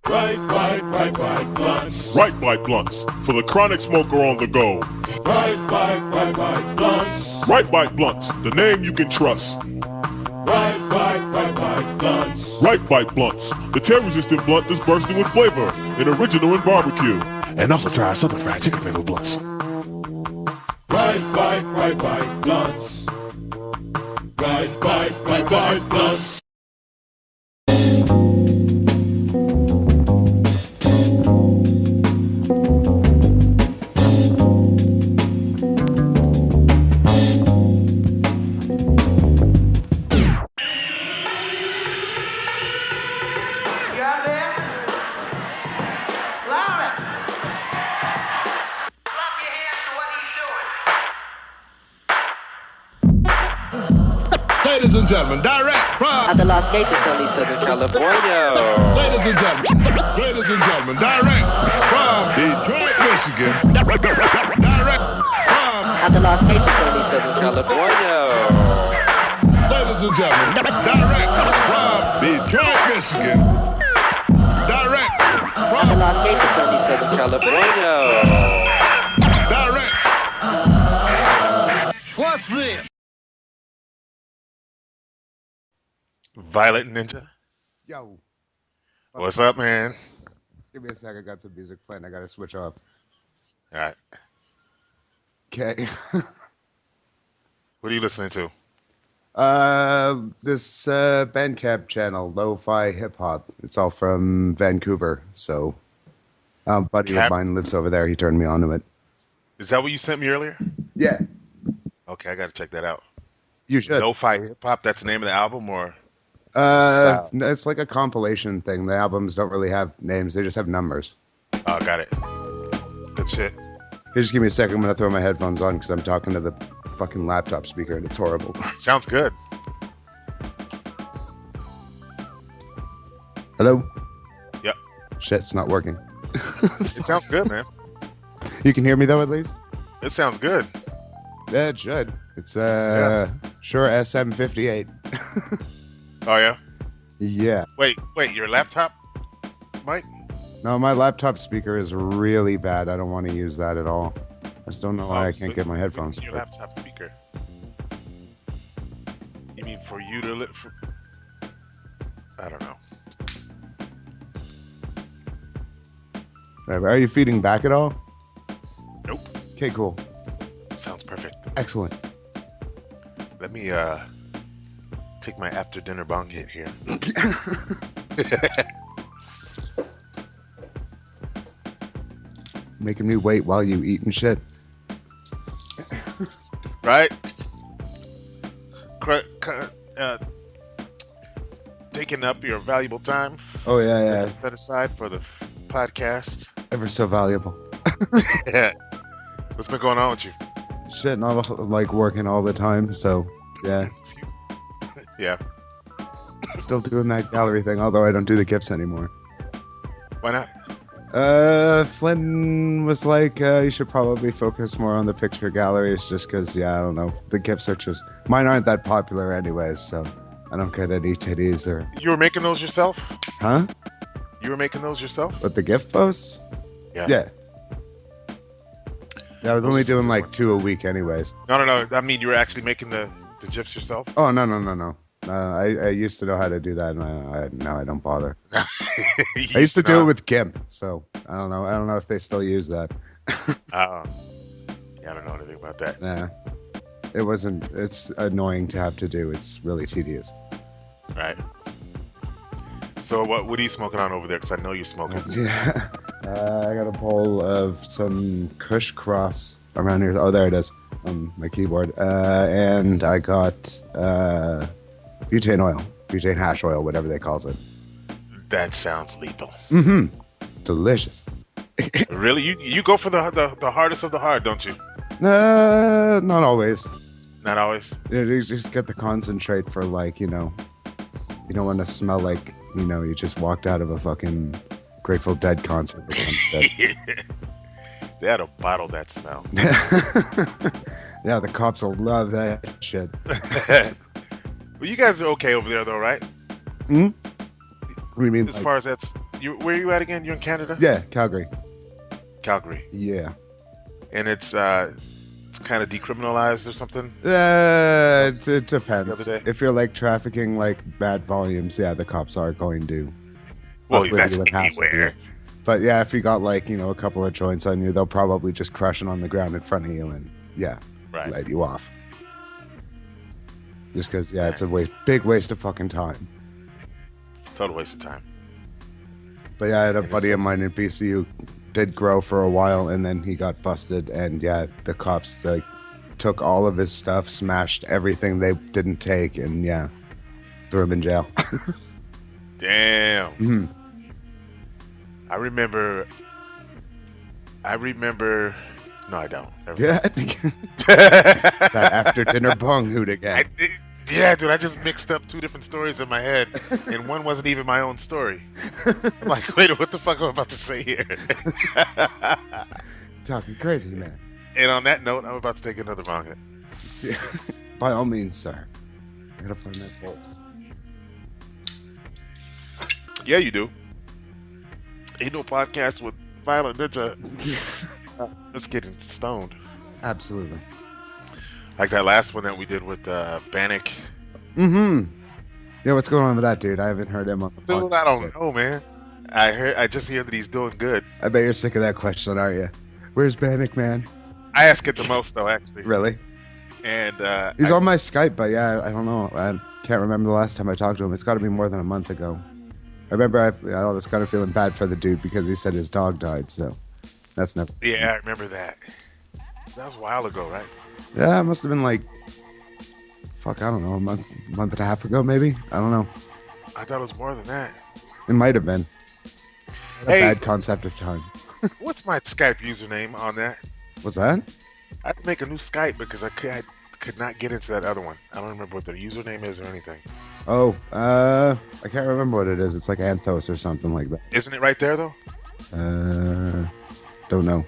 Right blunts. Right Bite Blunts, for the chronic smoker on the go. Right blunts. Right Bite Blunts, the name you can trust. Right blunts. Right Bite Blunts, the tear-resistant blunt that's bursting with flavor and original in barbecue. And also try Southern Fried Chicken flavored blunts. Right blunts. Right blunts. Ladies and gentlemen, direct from at the Las Gatas, sunny Southern California. Ladies and gentlemen, direct from Detroit, Michigan. Direct from At the Las Gatas, sunny Southern California. ladies and gentlemen, direct from Detroit, Michigan. Direct At the from Las Gatas, sunny Southern California. direct. What's this? Violetninja, Yo, what's up, man? give me a sec. I got some music playing. I gotta switch off. All right, Okay. what are you listening to? This Bandcamp channel, Lo-Fi Hip Hop. It's all from Vancouver. So, buddy of mine lives over there. He turned me on to it. Is that what you sent me earlier? Yeah, Okay, I got to check that out. you should. Lo-fi hip hop. That's the name of the album, or style? It's like a compilation thing. The albums don't really have names; they just have numbers. Oh, got it. Good shit. Here, just give me a second. I'm gonna throw my headphones on because I'm talking to the fucking laptop speaker, and it's horrible. Sounds good. Hello? Yep. Shit, it's not working. It sounds good, man. You can hear me though, at least. It sounds good. Yeah, it should. It's sure SM58. Oh yeah. Yeah. Wait. Your laptop, Mike? No, my laptop speaker is really bad. I don't want to use that at all. I just don't know why I so can't get my headphones. Your laptop speaker. You mean for you to for? I don't know. Are you feeding back at all? Nope. Okay, cool. Sounds perfect. Excellent. Let me take my after dinner bong hit here. Making me wait while you eat and shit. Right? Taking up your valuable time. Oh, yeah. Set aside for the podcast. Ever so valuable. Yeah. What's been going on with you? Shit, not like working all the time, so yeah. Yeah. Still doing that gallery thing, although I don't do the gifts anymore. Why not? Flynn was like, you should probably focus more on the picture galleries just because, I don't know. The gifts are just... Mine aren't that popular anyways, so I don't get any titties or... You were making those yourself? Huh? You were making those yourself? But the gift posts? Yeah. Yeah, I was Those only are some doing good like ones, 2 a week anyways. No. I mean, you were actually making the GIFs yourself? Oh, no. I used to know how to do that, and now I don't bother. I used to do it with GIMP, so I don't know if they still use that. Yeah, I don't know anything about that. Nah, it wasn't. It's annoying to have to do. It's really tedious. Right. So what are you smoking on over there? Because I know you're smoking. Yeah, I got a bowl of some Kush Cross around here. Oh, there it is on my keyboard. And I got butane hash oil, whatever they calls it. That sounds lethal. Mm-hmm. It's delicious. Really? You go for the hardest of the hard, don't you? Not always. Not always. You just get the concentrate for like, you don't want to smell like, you just walked out of a fucking Grateful Dead concert or some shit. They had to bottle that smell. Yeah, the cops will love that shit. Well, you guys are okay over there, though, right? Hmm? What do you mean? As far as that's, where are you at again? You're in Canada? Yeah, Calgary. Calgary. Yeah. And it's kind of decriminalized or something? It depends. The other day? If you're like trafficking like bad volumes, yeah, the cops are going to. Well, up with that's you and hassle you. anywhere. But yeah, if you got like, you know, a couple of joints on you, they'll probably just crush it on the ground in front of you and yeah, Right. let you off. Just because, yeah, it's a big waste of fucking time. Total waste of time. But yeah, I had a And buddy of it's- mine in BC who did grow for a while and then he got busted and yeah, the cops like took all of his stuff, smashed everything they didn't take and yeah, threw him in jail. Damn. Mhm. I remember. No, I don't. Never Yeah. mind. That after dinner bong hoot again. Yeah, dude, I just mixed up two different stories in my head, and one wasn't even my own story. I'm like, wait, what the fuck am I about to say here? Talking crazy, man. And on that note, I'm about to take another bong hit. Yeah. By all means, sir. I gotta find that bowl. Yeah, you do. Ain't no podcast with Violetninja. Just getting stoned. Absolutely. Like that last one that we did with Bannock. Mm-hmm. Yeah, what's going on with that dude? I haven't heard him on the Dude, podcast I don't yet. know, man. I just hear that he's doing good. I bet you're sick of that question, aren't you? Where's Bannock, man? I ask it the most though, actually. Really? And He's on my Skype, but yeah, I don't know. I can't remember the last time I talked to him. It's got to be more than a month ago. I remember I was kind of feeling bad for the dude because he said his dog died, so that's never... Yeah, I remember that. That was a while ago, right? Yeah, it must have been like... Fuck, I don't know, a month and a half ago, maybe? I don't know. I thought it was more than that. It might have been. A Hey. bad concept of time. What's my Skype username on that? What's that? I had to make a new Skype because I could not get into that other one. I don't remember what the username is or anything. Oh, I can't remember what it is. It's like Anthos or something like that. Isn't it right there though? Don't know.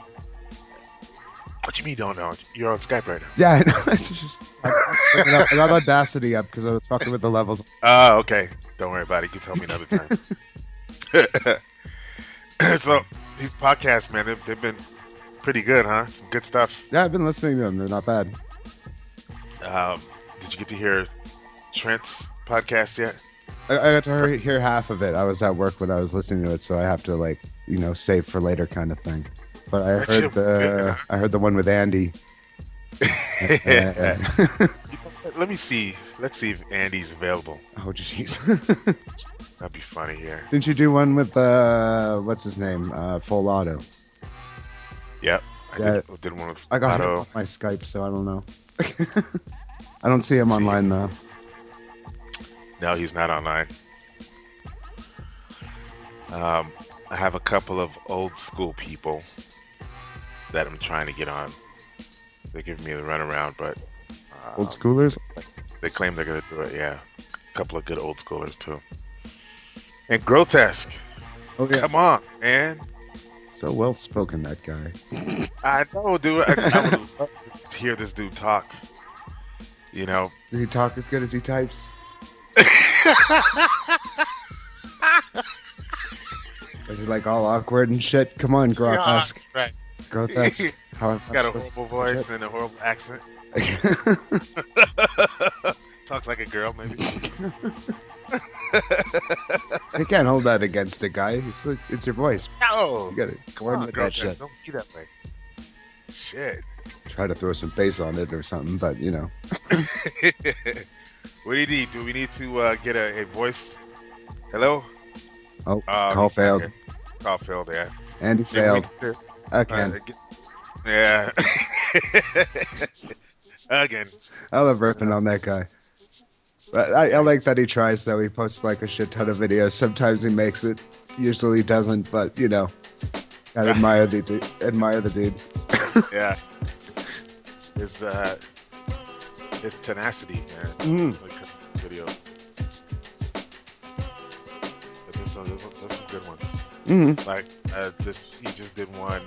What you mean don't know? You're on Skype right now. Yeah, I know. I got Audacity up because I was fucking with the levels. Oh, okay. Don't worry about it. You can tell me another time. So these podcasts, man, they've been pretty good, huh? Some good stuff. Yeah, I've been listening to them. They're not bad. Did you get to hear Trent's podcast yet? I got to hear half of it. I was at work when I was listening to it, so I have to like, you know, save for later kind of thing. But I That shit heard was good, huh? I heard the one with Andy. Let me see. Let's see if Andy's available. Oh jeez. That'd be funny here. Didn't you do one with what's his name? Full Auto. Yep. Yeah. I did one with I got him Otto. on my Skype, so I don't know. I don't see him online though. No, he's not online. I have a couple of old school people that I'm trying to get on. They give me the runaround, but Old schoolers. they claim they're gonna do it. Yeah, a couple of good old schoolers too. And Grotesque, Oh yeah. come on, man! So well spoken, that guy. I know, dude. I would love to hear this dude talk. You know, Does he talk as good as he types? Is he like all awkward and shit? Come on, Grotesque. right? Grotesque. How am I Got a supposed horrible to voice say and a horrible accent. it? Talks like a girl, maybe. You can't hold that against a guy. It's your voice. No, You gotta come warm on, with girl, that shit. don't be that way. Shit. Try to throw some bass on it or something, but you know. What do you need? Do we need to get a voice? Hello? Oh, Oh, call he's not failed. here. Call failed, yeah. Andy Maybe we failed need to- again. yeah. Again. I love ripping on that guy. But I like that he tries, though. He posts like a shit ton of videos. Sometimes he makes it. Usually doesn't, but you know, I admire the dude. Yeah. His tenacity, man. Mhm. When it comes to videos. But there's some good ones. Mhm. Like he just did one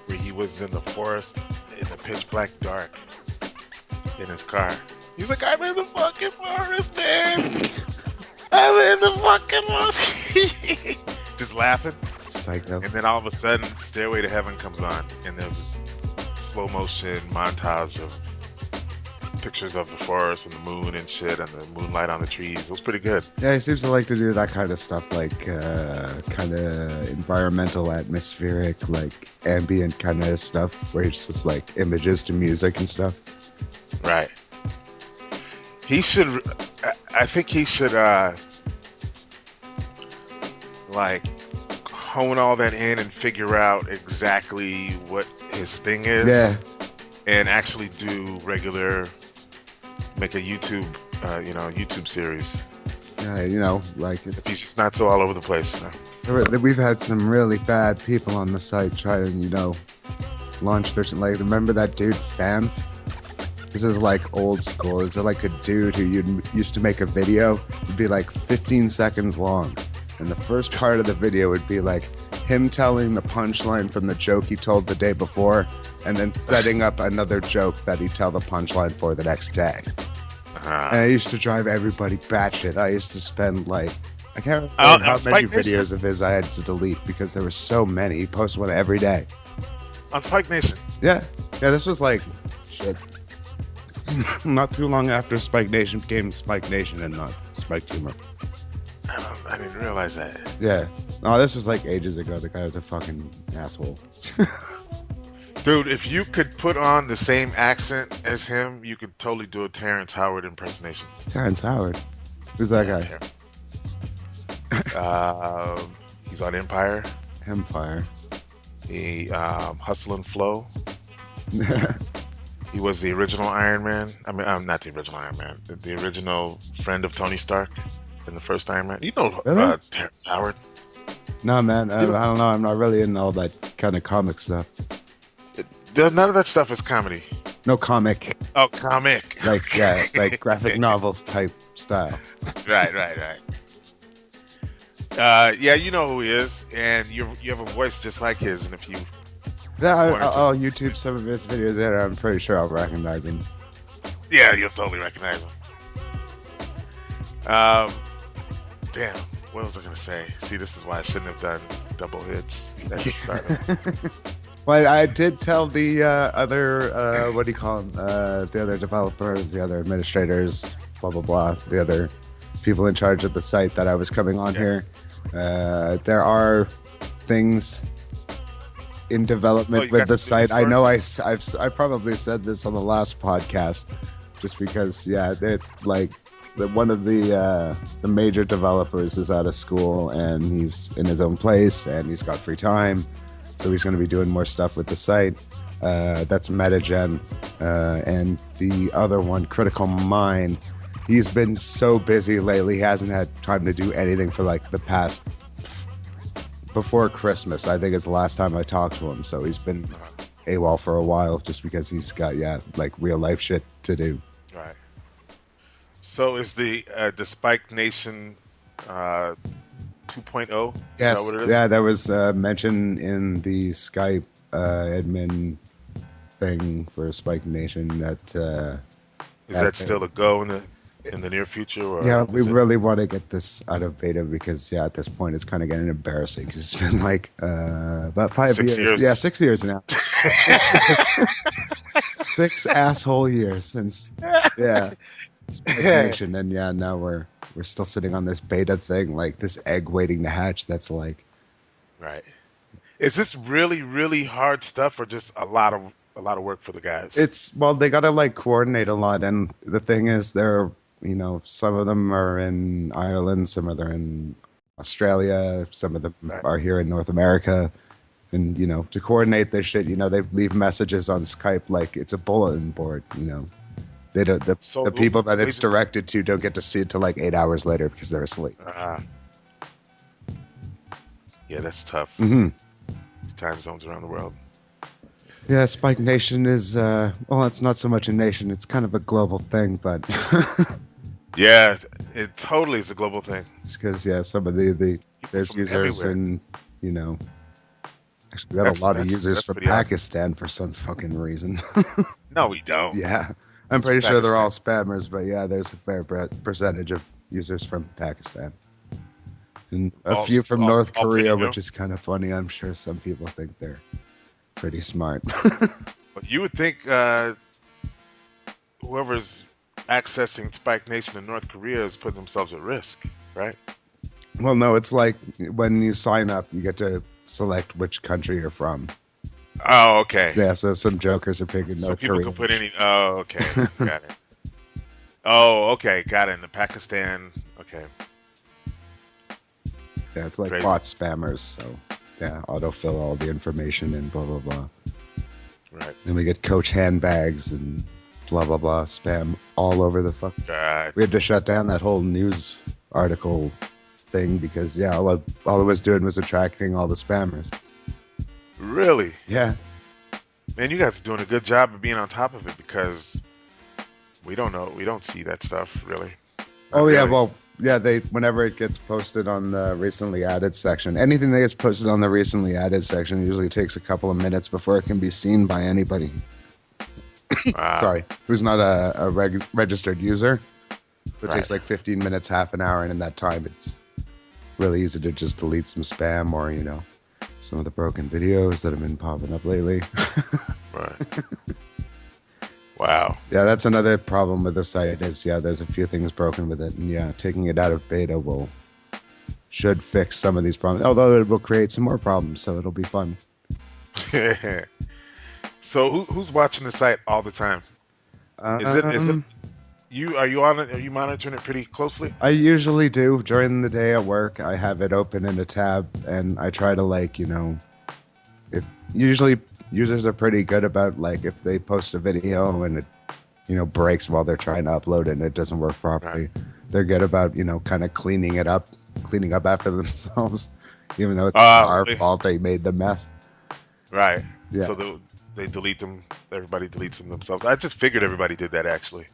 where he was in the forest in the pitch black dark in his car. He's like, I'm in the fucking forest, man. I'm in the fucking forest. Just just laughing, Psycho. and then all of a sudden, Stairway to Heaven comes on, and there's this slow motion montage of pictures of the forest and the moon and shit, and the moonlight on the trees. It was pretty good. Yeah, he seems to like to do that kind of stuff, like kind of environmental, atmospheric, like ambient kind of stuff, where it's just like images to music and stuff. Right. He should. I think he should like hone all that in and figure out exactly what his thing is. Yeah. And actually do regular, make a YouTube, YouTube series. Yeah, like He's just not so all over the place. we've had some really bad people on the site try to, launch their like. Remember that dude Fan? This is like old school. This is like a dude who used to make a video. It'd be like 15 seconds long, and the first part of the video would be like him telling the punchline from the joke he told the day before, and then setting up another joke that he'd tell the punchline for the next day. And I used to drive everybody batshit. I used to spend like, I can't remember how many videos of his I had to delete because there were so many. He posted one every day. On Spikednation. Yeah, this was like, shit. Not too long after Spikednation became Spikednation and not Spiked Humor. I didn't realize that. Yeah. Oh, this was like ages ago. The guy was a fucking asshole. Dude, if you could put on the same accent as him, you could totally do a Terrence Howard impersonation. Terrence Howard? Who's that guy? He's on Empire. Empire. He Hustle and Flow. He was the original Iron Man. I mean, not the original Iron Man. The original friend of Tony Stark in the first Iron Man. You know Really? Terrence Howard. No, man. I don't know. I'm not really into all that kind of comic stuff. None of that stuff is comedy. No comic. Oh, comic. Like, yeah, like graphic novels type style. Right. Yeah, you know who he is, and you have a voice just like his, and if you... Yeah, I'll YouTube some of his videos there. I'm pretty sure I'll recognize him. Yeah, you'll totally recognize him. Damn, what was I going to say? See, this is why I shouldn't have done double hits at the start. Well, I did tell the other, what do you call them? The other developers, the other administrators, blah, blah, blah, the other people in charge of the site that I was coming on here. There are things in development with the site. I know I probably said this on the last podcast, just because, yeah, one of the major developers is out of school and he's in his own place and he's got free time. So he's going to be doing more stuff with the site. That's MetaGen. And the other one, Critical Mind, he's been so busy lately. He hasn't had time to do anything for like the past, before Christmas, I think is the last time I talked to him. So he's been AWOL for a while just because he's got, like real life shit to do. Right. So is the Spikednation 2.0? Yes. Is that what it is? Yeah, that was mentioned in the Skype admin thing for Spikednation. Is that still a go in the near future? Or yeah, we really want to get this out of beta because, yeah, at this point it's kind of getting embarrassing because it's been like about 5 years. Yeah, 6 years now. 6 asshole years since, yeah. Spikednation, and yeah, now we're still sitting on this beta thing, like this egg waiting to hatch. That's like, right. Is this really, really hard stuff, or just a lot of work for the guys? They gotta like coordinate a lot, and the thing is, some of them are in Ireland, some of them are in Australia, some of them are here in North America, and to coordinate this shit, they leave messages on Skype like it's a bulletin board, They don't. The people that it's directed to don't get to see it till like 8 hours later because they're asleep. Yeah, that's tough. Mm-hmm. Time zones around the world. Yeah, Spikednation is it's not so much a nation; it's kind of a global thing. But yeah, it totally is a global thing. It's because some of there's users everywhere. in actually we have a lot of users from Pakistan for some fucking reason. No, we don't. Yeah. I'm pretty sure they're all spammers, but yeah, there's a fair percentage of users from Pakistan. And a All- few from all- North all pretty Korea, new? which is kind of funny. I'm sure some people think they're pretty smart. But you would think whoever's accessing Spikenation in North Korea is putting themselves at risk, right? Well, no, it's like when you sign up, you get to select which country you're from. Oh, okay. Yeah, so some jokers are picking So North people Korea. can put any. Oh, okay. Got it. Oh, okay. Got it. In the Pakistan. Okay. Yeah, it's like Crazy. bot spammers. So, yeah, autofill all the information and blah, blah, blah. Right. Then we get Coach handbags and blah, blah, blah, spam all over the fuck. God. We had to shut down that whole news article thing because, yeah, all it was doing was attracting all the spammers. Really? Yeah. Man, you guys are doing a good job of being on top of it because we don't know. We don't see that stuff really. Oh, Not yeah, really. well, yeah, whenever it gets posted on the recently added section, anything that gets posted on the recently added section usually takes a couple of minutes before it can be seen by anybody. Wow. Sorry, who's not a registered user. So it takes Right. like 15 minutes, half an hour, and in that time, it's really easy to just delete some spam or, some of the broken videos that have been popping up lately. Right. Wow. Yeah, that's another problem with the site is, there's a few things broken with it. And taking it out of beta should fix some of these problems. Although it will create some more problems, so it'll be fun. So who's watching the site all the time? Is it you? Are you on it? Are you monitoring it pretty closely? I usually do during the day at work. I have it open in a tab, and I try to if usually users are pretty good about if they post a video and it breaks while they're trying to upload it and it doesn't work properly. Right. They're good about kind of cleaning up after themselves, even though it's our Really? fault they made the mess. Right. Yeah. So they delete them. Everybody deletes them themselves. I just figured everybody did that actually.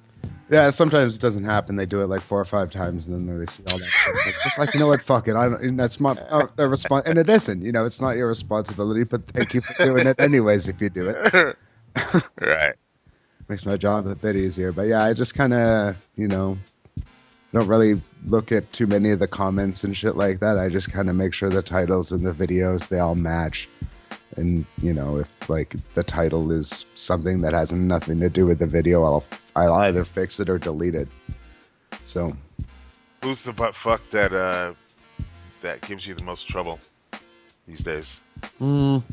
Yeah, sometimes it doesn't happen. They do it like 4 or 5 times, and then they see all that. Shit. It's just like, what? Fuck it. That's not their response, and it isn't. It's not your responsibility. But thank you for doing it anyways. If you do it, Right. makes my job a bit easier. But yeah, I just kind of don't really look at too many of the comments and shit like that. I just kind of make sure the titles and the videos they all match. And if the title is something that has nothing to do with the video, I'll either fix it or delete it. So Who's the butt fuck that gives you the most trouble these days? no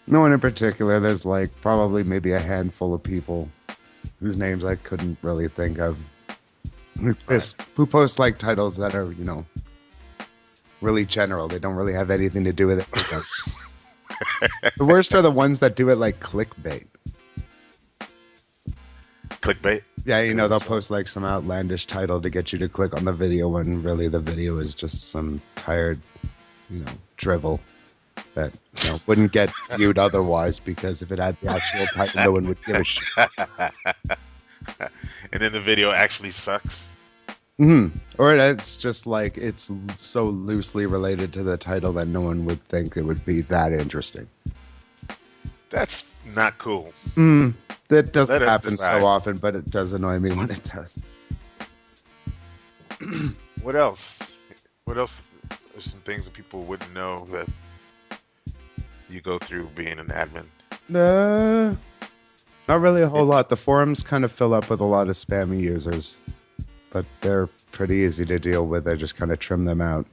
one in particular. There's probably maybe a handful of people whose names I couldn't really think of who post titles that are really general. They don't really have anything to do with it. The worst are the ones that do it like clickbait. Clickbait. Yeah, they'll post some outlandish title to get you to click on the video when really the video is just some tired, drivel that wouldn't get viewed otherwise because if it had the actual title, no one would give a shit. And then the video actually sucks. Or it's just it's so loosely related to the title that no one would think it would be that interesting. That's not cool. That doesn't Let us happen decide. so often, but it does annoy me when it does. What else? What else? There's some things that people wouldn't know that you go through being an admin. Not really a whole lot. The forums kind of fill up with a lot of spammy users, but they're pretty easy to deal with. I just kind of trim them out.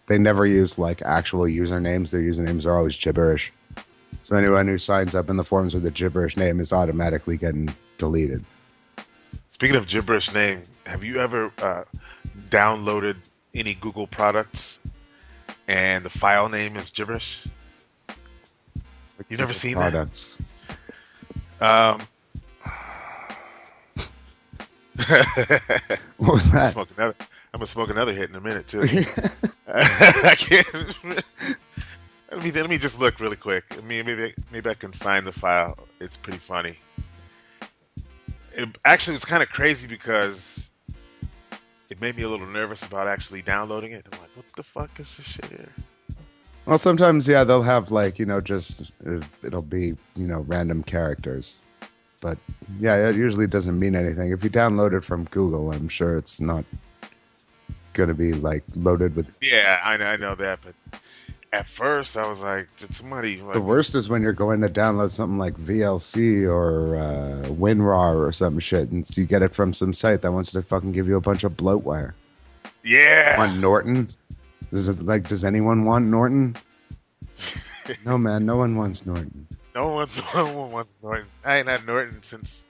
They never use actual usernames. Their usernames are always gibberish. So anyone who signs up in the forums with a gibberish name is automatically getting deleted. Speaking of gibberish name, have you ever downloaded any Google products and the file name is gibberish? You never seen that? Products. What was that? I'm gonna smoke another hit in a minute too. I can't. Let me just look really quick. Maybe I can find the file. It's pretty funny. It actually was kind of crazy because it made me a little nervous about actually downloading it. I'm like, what the fuck is this shit here? Well, sometimes, they'll have it'll be, random characters. But yeah, it usually doesn't mean anything. If you download it from Google, I'm sure it's not gonna be like loaded with. Yeah, I know that, but at first I was like, did somebody like The worst is when you're going to download something like VLC or WinRAR or some shit, and you get it from some site that wants to fucking give you a bunch of bloatware. Yeah. Want Norton? Does anyone want Norton? No, man, no one wants Norton. No one wants Norton. I ain't had Norton since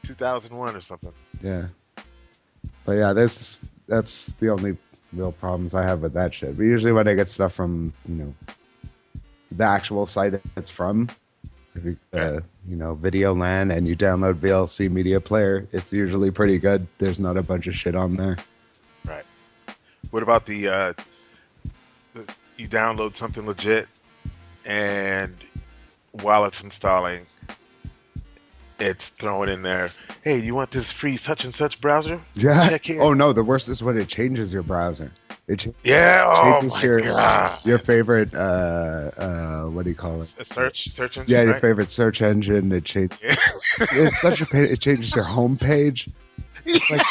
2001 or something. Yeah. But yeah, that's the only real problems I have with that shit. But usually when I get stuff from, the actual site it's from, if you, Videoland, and you download VLC Media Player, it's usually pretty good. There's not a bunch of shit on there. Right. What about the you download something legit, and while it's installing, it's throwing in there, hey, you want this free such and such browser? Yeah. Check here. Oh no, the worst is when it changes your browser. It Oh changes my God. your favorite what do you call it? A search engine. Yeah, your right? favorite search engine. It changes. Yeah. It's such a pain. It changes your homepage. Like,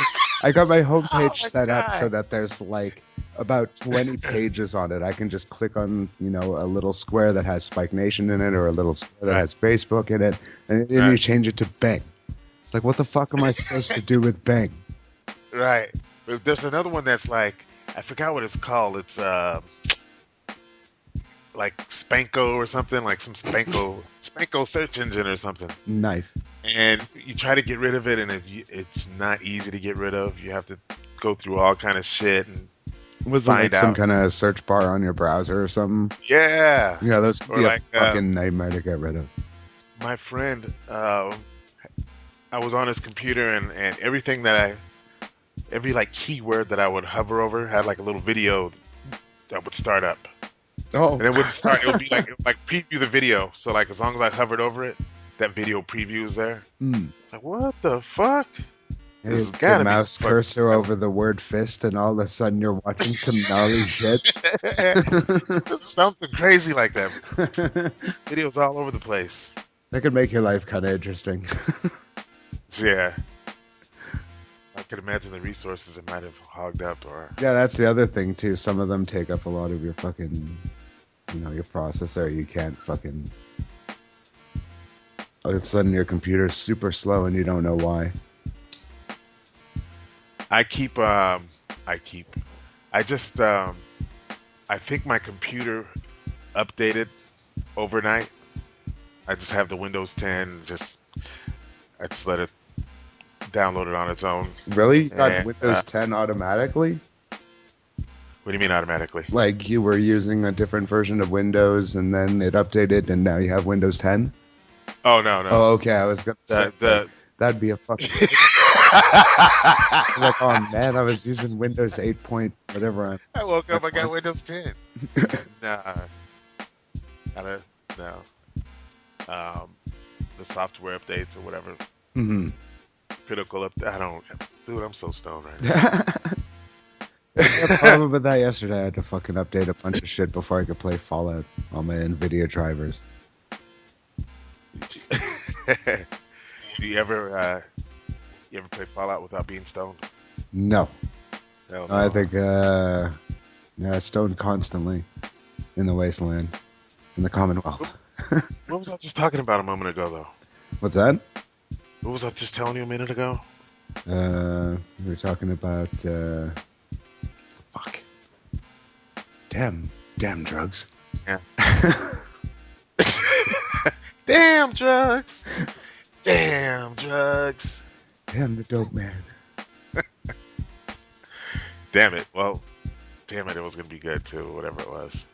I got my homepage my set up God. so that there's like about 20 pages on it. I can just click on, a little square that has Spikednation in it, or a little square that Right. has Facebook in it, and then you Right. change it to Bing. It's like, what the fuck am I supposed to do with Bing? Right. But there's another one that's like, I forgot what it's called. It's like Spanko or something, like some Spanko search engine or something. Nice. And you try to get rid of it, and it's not easy to get rid of. You have to go through all kind of shit and Was it like find some out. kind of search bar on your browser or something? Yeah. Those could Or be like, a fucking nightmare to get rid of. My friend, I was on his computer, and everything every like keyword that I would hover over had like a little video that would start up. Oh, And it wouldn't start. It would be like preview the video. So like as long as I hovered over it, that video preview is there. Like what the fuck? This has the gotta be mouse fucking- cursor over the word fist, and all of a sudden you're watching some gnarly shit. Something crazy like that. Videos all over the place. That could make your life kind of interesting. Yeah. I could imagine the resources it might have hogged up, or Yeah, that's the other thing too. Some of them take up a lot of your fucking, your processor. You can't fucking. All of a sudden, your computer's super slow, and you don't know why. I think my computer updated overnight. I just have the Windows 10. I just let it download it on its own. Really, you got And, Windows 10 automatically? What do you mean automatically? Like you were using a different version of Windows, and then it updated, and now you have Windows 10? Oh no. Oh, okay. I was gonna say that'd be a fucking. Like, oh man, I was using Windows 8 point whatever. I woke up, I got Windows 10. Nah. No. The software updates or whatever. Mm-hmm. Critical update. Dude, I'm so stoned right now. I had a problem with that yesterday. I had to fucking update a bunch of shit before I could play Fallout on my NVIDIA drivers. Do you ever play Fallout without being stoned? No. Hell no. I think, stoned constantly in the wasteland, in the Commonwealth. What was I just talking about a moment ago, though? What's that? What was I just telling you a minute ago? We were talking about, fuck. Damn drugs. Yeah. Damn drugs. Damn drugs. Damn the dope man. Damn it. Well, damn it. It was going to be good, too, whatever it was.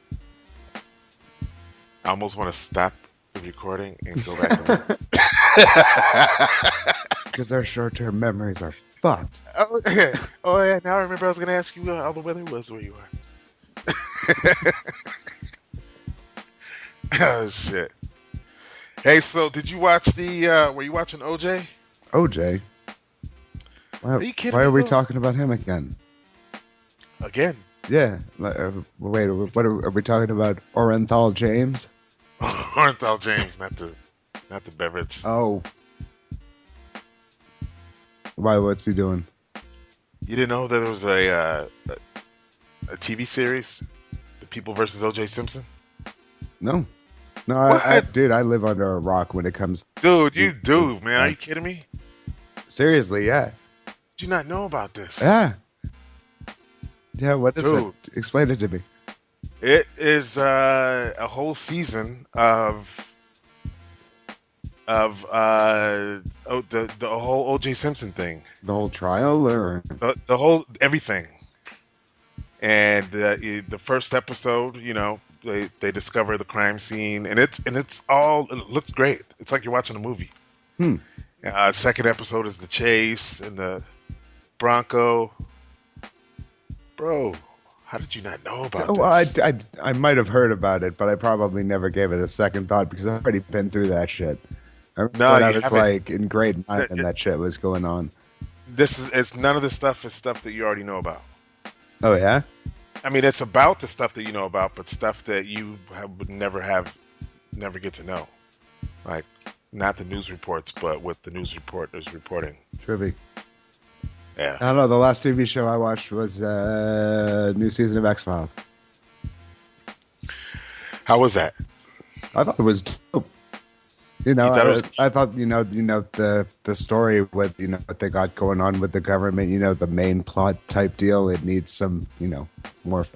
I almost want to stop the recording and go back and listen. Because our short-term memories are fucked. Oh, yeah. Now I remember I was going to ask you how the weather was where you are. Oh, shit. Hey, so did you watch were you watching OJ? OJ? Why, Are you kidding why me, are we though? talking about him again? Again? Yeah. Wait, what are we talking about? Orenthal James? Orenthal James, not the beverage. Oh. Why, what's he doing? You didn't know there was a TV series, The People versus O.J. Simpson? No, no, What? dude, I live under a rock when it comes. Dude, you do, man. Are you kidding me? Seriously, yeah, Did you not know about this? yeah, yeah. What is Dude. it? Explain it to me. It is a whole season of the whole O.J. Simpson thing, The whole trial, or the whole everything. And the first episode, you know, they discover the crime scene, and it looks great. It's like you're watching a movie. Second episode is the chase and the Bronco. Bro, how did you not know about well, this? I might have heard about it, but I probably never gave it a second thought because I've already been through that shit. I remember No, when I you was haven't. like in grade 9 and that shit was going on. It's none of the stuff is stuff that you already know about. Oh yeah. I mean, it's about the stuff that you know about, but stuff that you would never get to know. Like, not the news reports, but what the news report is reporting. Trippy. Yeah. I don't know. The last TV show I watched was new season of X-Files. How was that? I thought it was dope. You know, You thought it was- I thought the story with what they got going on with the government. You know, the main plot type deal. It needs some more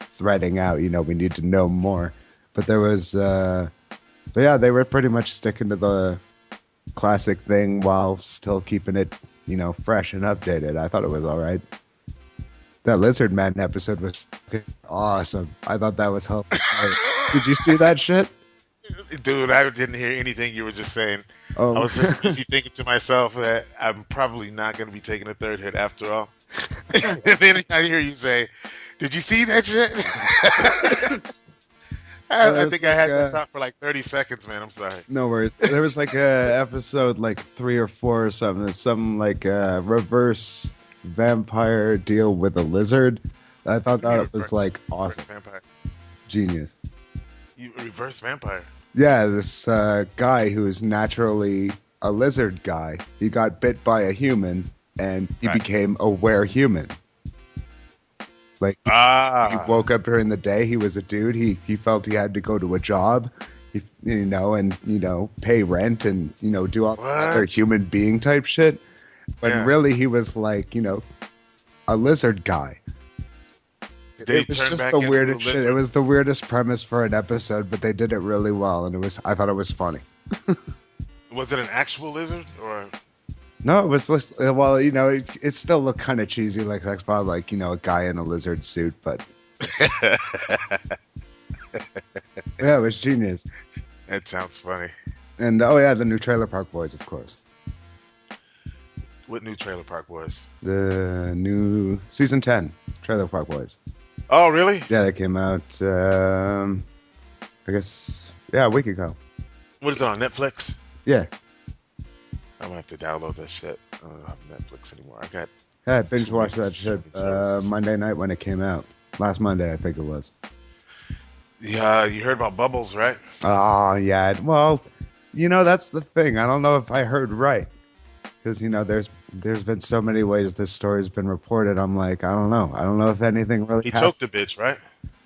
threading out. You know, we need to know more. But there was, but yeah, they were pretty much sticking to the classic thing while still keeping it fresh and updated. I thought it was all right. That Lizard Man episode was awesome. I thought that was hilarious. Did you see that shit? Dude, I didn't hear anything you were just saying. Oh. I was just busy thinking to myself that I'm probably not going to be taking a third hit after all. And then I hear you say, "Did you see that shit?" I think I had that thought for like 30 seconds, man. I'm sorry. No worries. There was like a episode like 3 or 4 or something. Some like reverse vampire deal with a lizard. I thought that was like awesome. Vampire. Genius. You reverse vampire. Yeah, this guy who is naturally a lizard guy. He got bit by a human and he became a were-human. Like he woke up during the day. He was a dude. He felt he had to go to a job, and pay rent and do all the other human being type shit. But really, he was like a lizard guy. It was just the weirdest shit. It was the weirdest premise for an episode, but they did it really well, and I thought it was funny. Was it an actual lizard or? No, it was just, well, it still looked kind of cheesy, like X-Files, like a guy in a lizard suit, but yeah, it was genius. That sounds funny. And the new Trailer Park Boys, of course. What new Trailer Park Boys? The new season 10 Trailer Park Boys. Oh, really? Yeah, that came out. I guess a week ago. What is it on Netflix? Yeah. I'm gonna have to download that shit. I don't have Netflix anymore. I binge watched that shit Monday night when it came out. Last Monday, I think it was. Yeah, you heard about Bubbles, right? Oh, yeah. Well, that's the thing. I don't know if I heard right. Because, there's been so many ways this story's been reported. I'm like, I don't know. I don't know if anything really He happened. choked a bitch, right?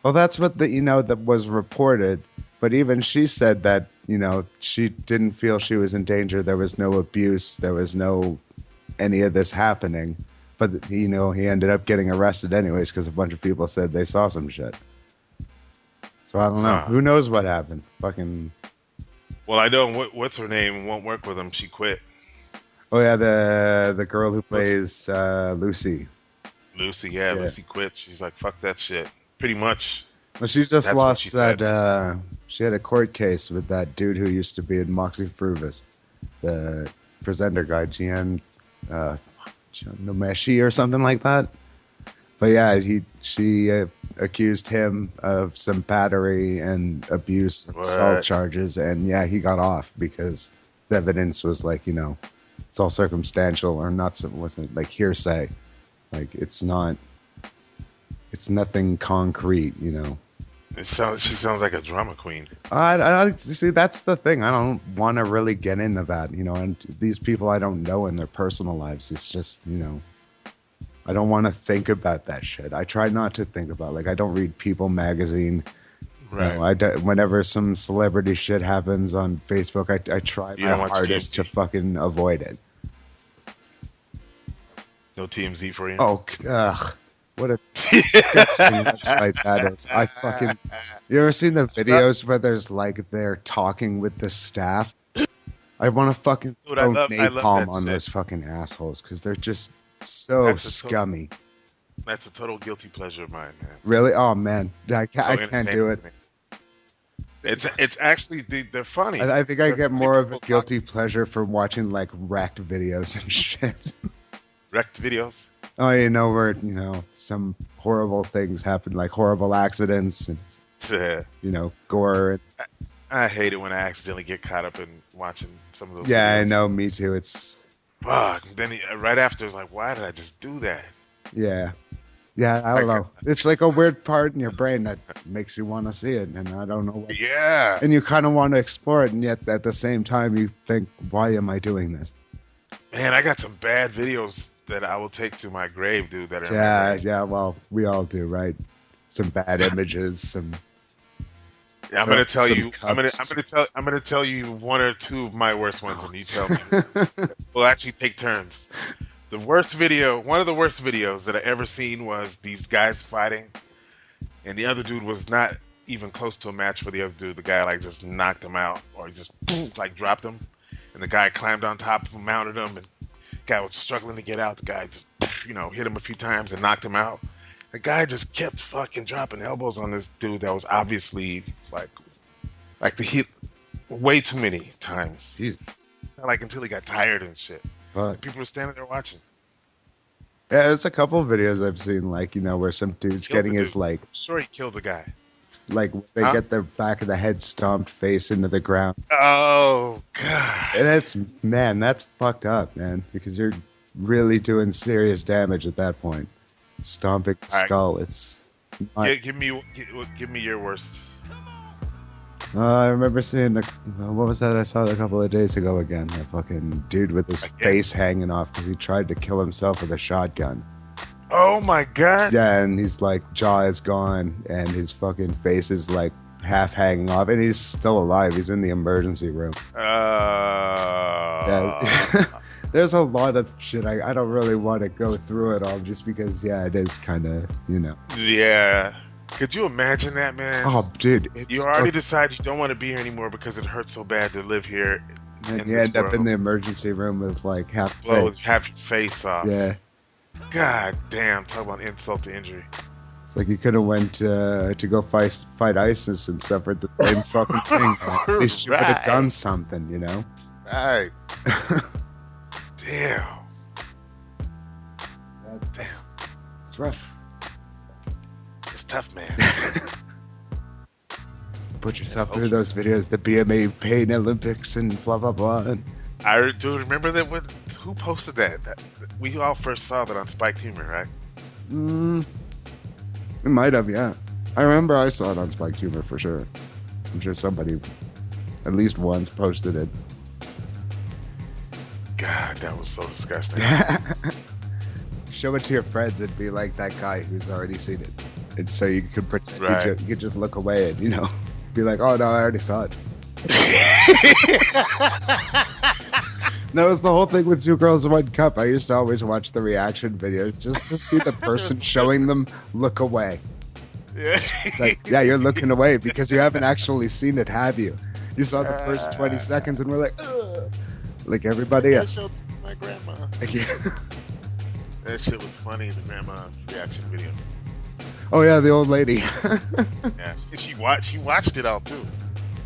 Well, that's what that was reported. But even she said that, she didn't feel she was in danger. There was no abuse. There was no any of this happening. But, he ended up getting arrested anyways because a bunch of people said they saw some shit. So I don't know. Who knows what happened? Fucking. Well, I know what's her name won't work with him. She quit. Oh, yeah, the girl who plays Lucy. Lucy, yeah, Lucy quit. She's like, fuck that shit. Pretty much. Well, she just That's lost what she that. said. She had a court case with that dude who used to be in Moxie Fruvis, the presenter guy, Gian Nomeshi or something like that. But yeah, she accused him of some battery and abuse, assault charges, and yeah, he got off because the evidence was like, it's all circumstantial or not. It wasn't like hearsay. Like it's nothing concrete, She sounds like a drama queen. I see. That's the thing. I don't want to really get into that, And these people I don't know in their personal lives. It's just, I don't want to think about that shit. I try not to think about, like, I don't read People magazine. Right. No, whenever some celebrity shit happens on Facebook, I try You my don't watch hardest to TMZ? fucking avoid it. No TMZ for you? Oh, ugh. What a disgusting website that is. You ever seen the videos where there's like they're talking with the staff? I want to fucking Dude, throw I love napalm that on shit. those fucking assholes because they're just so That's a scummy. That's a total guilty pleasure of mine, man. Really? Oh man, I So can't do it. entertaining. It's actually they're funny. I think I They're get funny more of a people guilty pleasure from watching like wrecked videos and shit. wrecked videos. Oh, where some horrible things happen, like horrible accidents and gore. I hate it when I accidentally get caught up in watching some of those. Yeah, videos. I know. Me too. It's Fuck. Then right after, it's like, why did I just do that? yeah. I don't know. It's like a weird part in your brain that makes you want to see it, and I don't know what. Yeah. And you kind of want to explore it, and yet at the same time you think, why am I doing this? Man, I got some bad videos that I will take to my grave, dude. That are Yeah. Well, we all do, right? Some bad images, some. I'm gonna tell some you. cups. I'm gonna tell you one or two of my worst ones, and you tell me. We'll actually take turns. The worst video, one of the worst videos that I ever seen was these guys fighting, and the other dude was not even close to a match for the other dude. The guy like just knocked him out, or just like dropped him, and the guy climbed on top of him, mounted him, and the guy was struggling to get out. The guy just hit him a few times and knocked him out. The guy just kept fucking dropping elbows on this dude that was obviously like the hit way too many times. Jeez. Like until he got tired and shit. Fuck. People were standing there watching. Yeah, there's a couple of videos I've seen, like, where some dude's Killed getting the his, dude. like, Sure, he killed the guy. they Huh? get their back of the head stomped face into the ground. Oh god. And that's fucked up, man, because you're really doing serious damage at that point. Stomping the All right. skull, it's... Give me your worst. I remember seeing what was that I saw a couple of days ago again? That fucking dude with his face hanging off because he tried to kill himself with a shotgun. Oh my god. Yeah, and he's like, jaw is gone, and his fucking face is like half hanging off, and he's still alive. He's in the emergency room. Yeah. There's a lot of shit. I don't really want to go through it all just because, it is kind of, Yeah. Could you imagine that, man? Oh, dude. You already decide you don't want to be here anymore because it hurts so bad to live here. And you end up in the emergency room with like half with half your face off. Yeah. God damn, talk about insult to injury. It's like you could have went to go fight ISIS and suffered the same fucking thing. At least you would have done something, Right. Damn. Damn. It's rough. It's tough, man. Put yourself through those videos, the BMA Pain Olympics and blah blah blah. And I do remember that who posted that? We all first saw that on Spiked Humor, right? It might have, yeah. I remember I saw it on Spiked Humor for sure. I'm sure somebody at least once posted it. God, that was so disgusting. Show it to your friends and be like that guy who's already seen it. And so you could pretend Right. you could just look away and, be like, oh no, I already saw it. That was the whole thing with Two Girls One Cup. I used to always watch the reaction videos just to see the person showing them look away. Yeah. It's like, yeah, you're looking away because you haven't actually seen it, have you? You saw the first 20 seconds and we're like, ugh, like everybody I else. showed this to my grandma. Yeah. That shit was funny, the grandma reaction video. Oh yeah, the old lady. Yeah, she watched it all too.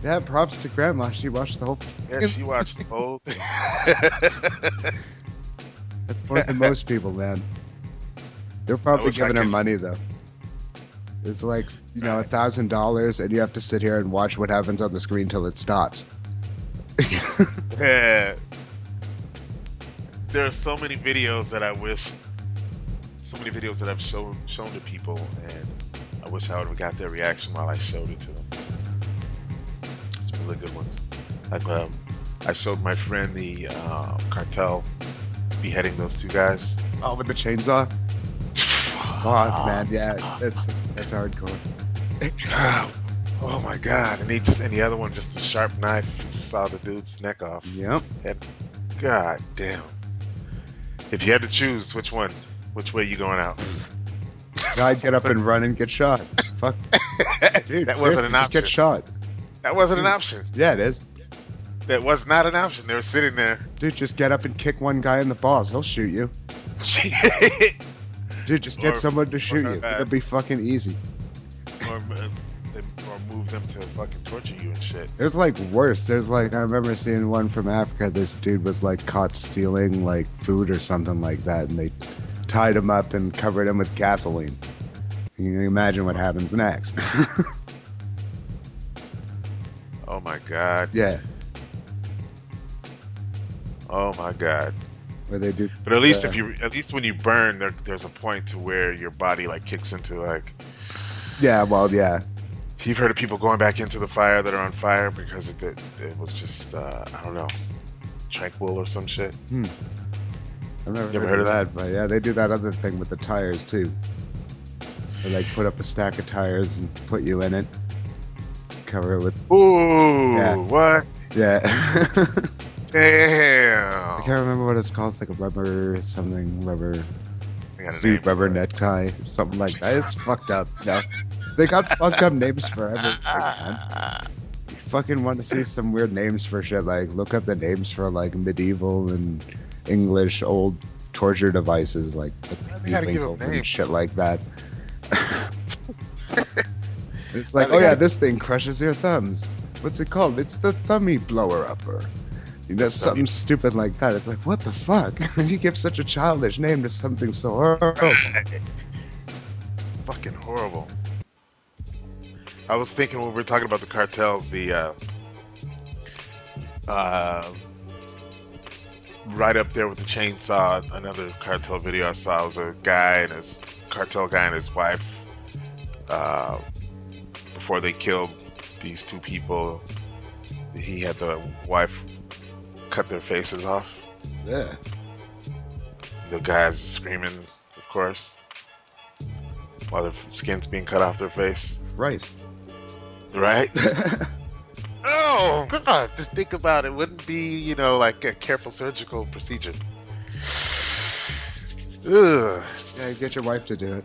Yeah, props to grandma. She watched the whole. Yeah, she watched the whole thing. That's more than most people, man. They're probably wish I giving her could- money though. It's like $1,000, and you have to sit here and watch what happens on the screen till it stops. Yeah. There are so many videos that I wish, so many videos that I've shown to people, and I wish I would have got their reaction while I showed it to them. Some really good ones. Like I showed my friend the cartel beheading those two guys. Oh, with the chainsaw. Fuck, man. Yeah, that's hardcore. Oh my god! And the other one, just a sharp knife, just saw the dude's neck off. Yep. And god damn! If you had to choose, which way you going out? I'd get up and run and get shot. Fuck, dude. That wasn't seriously, an just option. get shot. That wasn't an option. Yeah, it is. That was not an option. They were sitting there. Dude, just get up and kick one guy in the balls. He'll shoot you. Dude, just get Or- someone to shoot or, you. It'll be fucking easy. or move them to fucking torture you and shit. There's like worse. There's like, I remember seeing one from Africa. This dude was like caught stealing like food or something like that, and they tied him up and covered him with gasoline. You can imagine what happens next. Oh my god. Yeah, Oh my god. where they do. But at least when you burn, there's a point to where your body like kicks into like. Yeah, well, yeah. You've heard of people going back into the fire that are on fire because it was just I don't know, tranquil or some shit. I've never You ever heard of that, but yeah, they do that other thing with the tires too. They like put up a stack of tires and put you in it, cover it with. Ooh, Yeah. what? Yeah. Damn. I can't remember what it's called. It's like a rubber I got a suit, name rubber for it. necktie, something like that. It's fucked up. No, they got fucked up names for everything, man. You fucking want to see some weird names for shit? Like, look up the names for like medieval and English old torture devices, like They gotta give 'em and names. shit like that. It's like, oh yeah, this thing crushes your thumbs. What's it called? It's the thummy blower upper. You know, something stupid like that. It's like, what the fuck? You give such a childish name to something so horrible. Fucking horrible. I was thinking when we were talking about the cartels, right up there with the chainsaw, another cartel video I saw was a cartel guy and his wife, before they killed these two people, he had the wife cut their faces off. Yeah. The guys screaming, of course, while their skin's being cut off their face. Christ. Right? Oh, God. Just think about it. Wouldn't be, like a careful surgical procedure. Ugh. Yeah, get your wife to do it.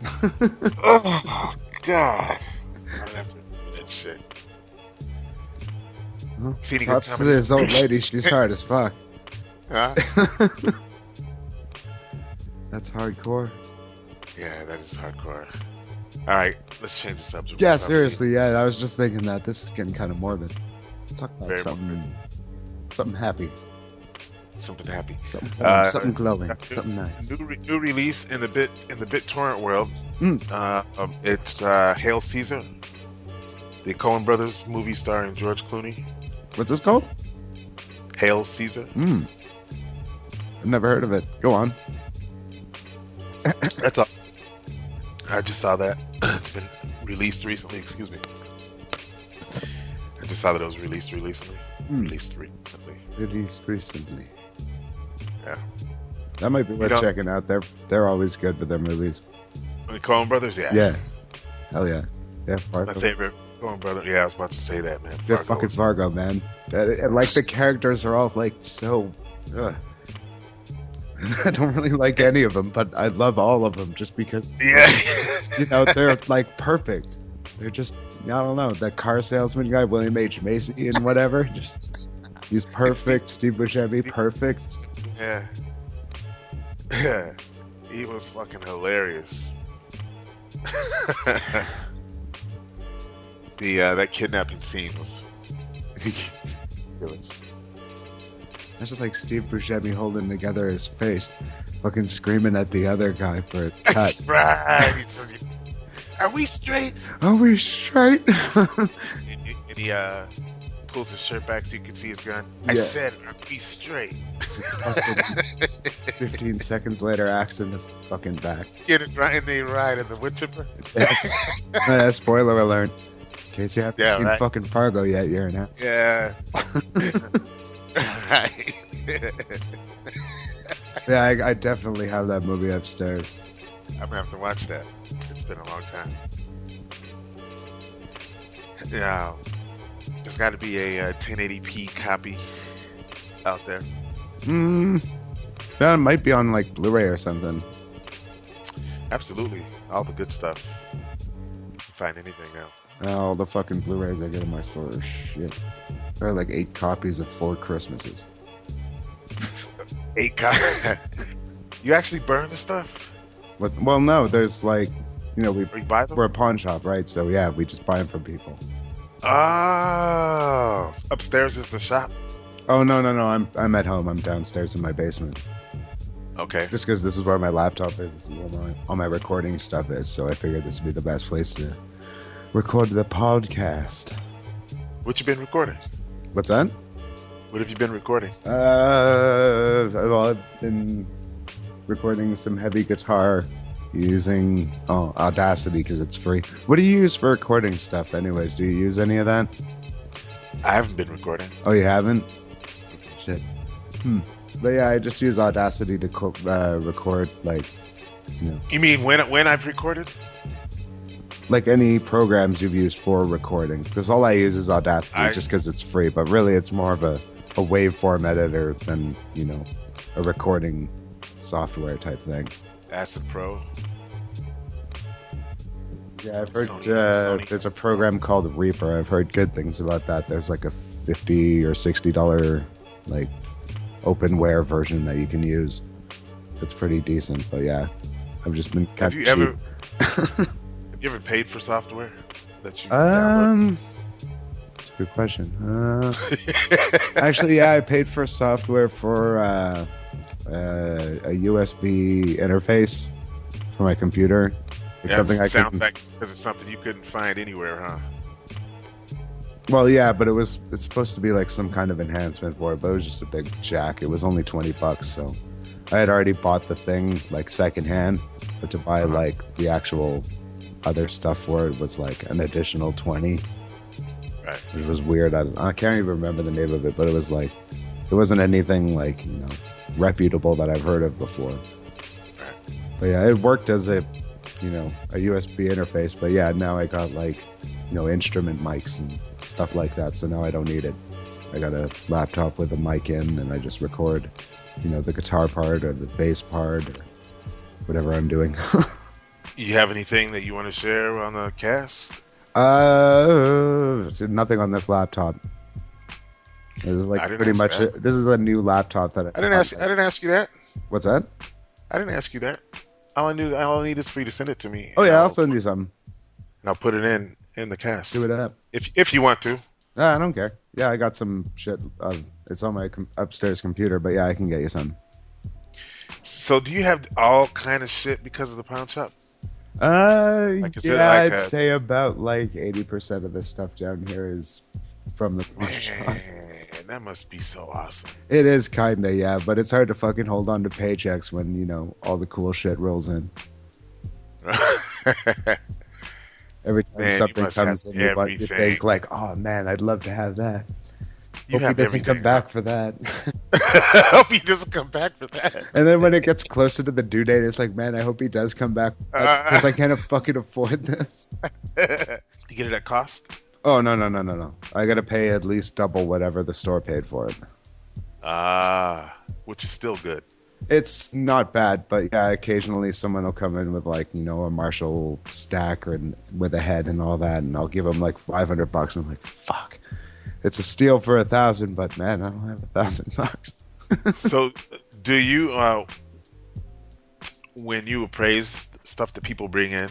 Oh, God. I don't have to do that shit. Well, See any good props to comedies? this old lady. She's hard as fuck. Huh? That's hardcore. Yeah, that is hardcore. All right, let's change the subject. Yeah, seriously. Yeah, I was just thinking that this is getting kind of morbid. Talk about Very something happy, Something happy. something warm, something glowing, new- something nice. New release in the BitTorrent world. It's Hail Caesar, the Coen Brothers movie starring George Clooney. What's this called? Hail Caesar. I've never heard of it. Go on. That's all. I just saw that. It's been released recently. Excuse me. I just saw that it was released recently. Released recently. Released recently. Yeah. That might be worth don't- checking out. They're always good with their movies. The Coen Brothers, yeah. Yeah. Hell yeah. Yeah, My Fargo. favorite Coen Brother. Yeah, I was about to say that, man. They're Fargo fucking was- Fargo, man. And like the characters are all like so. Ugh. I don't really like any of them, but I love all of them just because Yeah. they're like perfect. They're just, I don't know, that car salesman guy, William H. Macy and whatever. Just he's perfect. Steve Buscemi, perfect. Yeah. Yeah. He was fucking hilarious. That kidnapping scene was ridiculous. That's just like Steve Buscemi holding together his face, fucking screaming at the other guy for a cut. Right. Are we straight? Are we straight? And he pulls his shirt back so you can see his gun. I Yeah. said, are we straight? Fucking 15 seconds later, axe in the fucking back. Get it right, and they ride in the wood chipper. Spoiler alert. In case you haven't Yeah, seen right. fucking Fargo yet, you're an ass. Yeah. Right. Yeah, I definitely have that movie upstairs. gonna have to watch that. It's been a long time. Yeah, there's got to be a 1080p copy out there. That might be on like Blu-ray or something. Absolutely, all the good stuff. You can find anything now. All the fucking Blu-rays I get in my store are shit. There are like 8 copies of 4 Christmases. 8 You actually burn the stuff? Well, no, there's like, you know, Or you buy them? we're a pawn shop, right? So yeah, we just buy them from people. Oh, upstairs is the shop. Oh no, I'm at home. I'm downstairs in my basement. Okay. Just because this is where my laptop is, this is where all my recording stuff is. So I figured this would be the best place to record the podcast. What you been recording? What's that? What have you been recording? Well, I've been recording some heavy guitar using Audacity because it's free. What do you use for recording stuff anyways? Do you use any of that? I haven't been recording. Oh, you haven't? Shit. But yeah, I just use Audacity to record, like, you know, You mean when I've recorded? like any programs you've used for recording. Because all I use is Audacity just because it's free. But really, it's more of a waveform editor than, you know, a recording software type thing. Acid Pro. Yeah, I've heard Sony there's a program called Reaper. I've heard good things about that. There's like a $50 or $60 like openware version that you can use. It's pretty decent, but yeah, I've just been Have kept you cheap. ever have you ever paid for software that you download? That's a good question. Actually, yeah, I paid for software for a USB interface for my computer. It's Yeah, something it I sounds can. like because it's something you couldn't find anywhere, huh? Well, yeah, but it's supposed to be like some kind of enhancement for it, but it was just a big jack. It was only $20, so I had already bought the thing like secondhand, but to buy like the actual other stuff for it was like an additional 20, Right. which was weird. I can't even remember the name of it, but it was like it wasn't anything like, you know, reputable that I've heard of before. Right. But yeah, it worked as a, you know, a USB interface. But yeah, now I got like, you know, instrument mics and stuff like that. So now I don't need it. I got a laptop with a mic in, and I just record, you know, the guitar part or the bass part or whatever I'm doing. You have anything that you want to share on the cast? Nothing on this laptop. This is I like didn't pretty ask much that. this is a new laptop that I didn't ask you that. What's that? I didn't ask you that. All I need is for you to send it to me. Oh and yeah, I'll send you something. and I'll put it in the cast. Do it up. If you want to. I don't care. Yeah, I got some shit. It's on my upstairs computer, but yeah, I can get you some. So do you have all kind of shit because of the pawn shop? Is it Yeah, like I'd a- say about like 80% of the stuff down here is from the pawn shop. Man, that must be so awesome. It is kinda, yeah, but it's hard to fucking hold on to paychecks when, you know, all the cool shit rolls in. Every time Man, you something must have comes in, you everything. think like, oh man, I'd love to have that. You Hope he have doesn't come everything, back for that. huh? Hope he doesn't come back for that. And then when it gets closer to the due date, it's like, man, I hope he does come back because I can't fucking afford this. You get it at cost? Oh, no. I gotta pay at least double whatever the store paid for it. Which is still good. It's not bad, but yeah, occasionally someone will come in with like, you know, a Marshall stack or with a head and all that, and I'll give them like $500. I'm like, fuck, it's a steal for 1,000, but man, I don't have $1,000. So, do you when you appraise stuff that people bring in,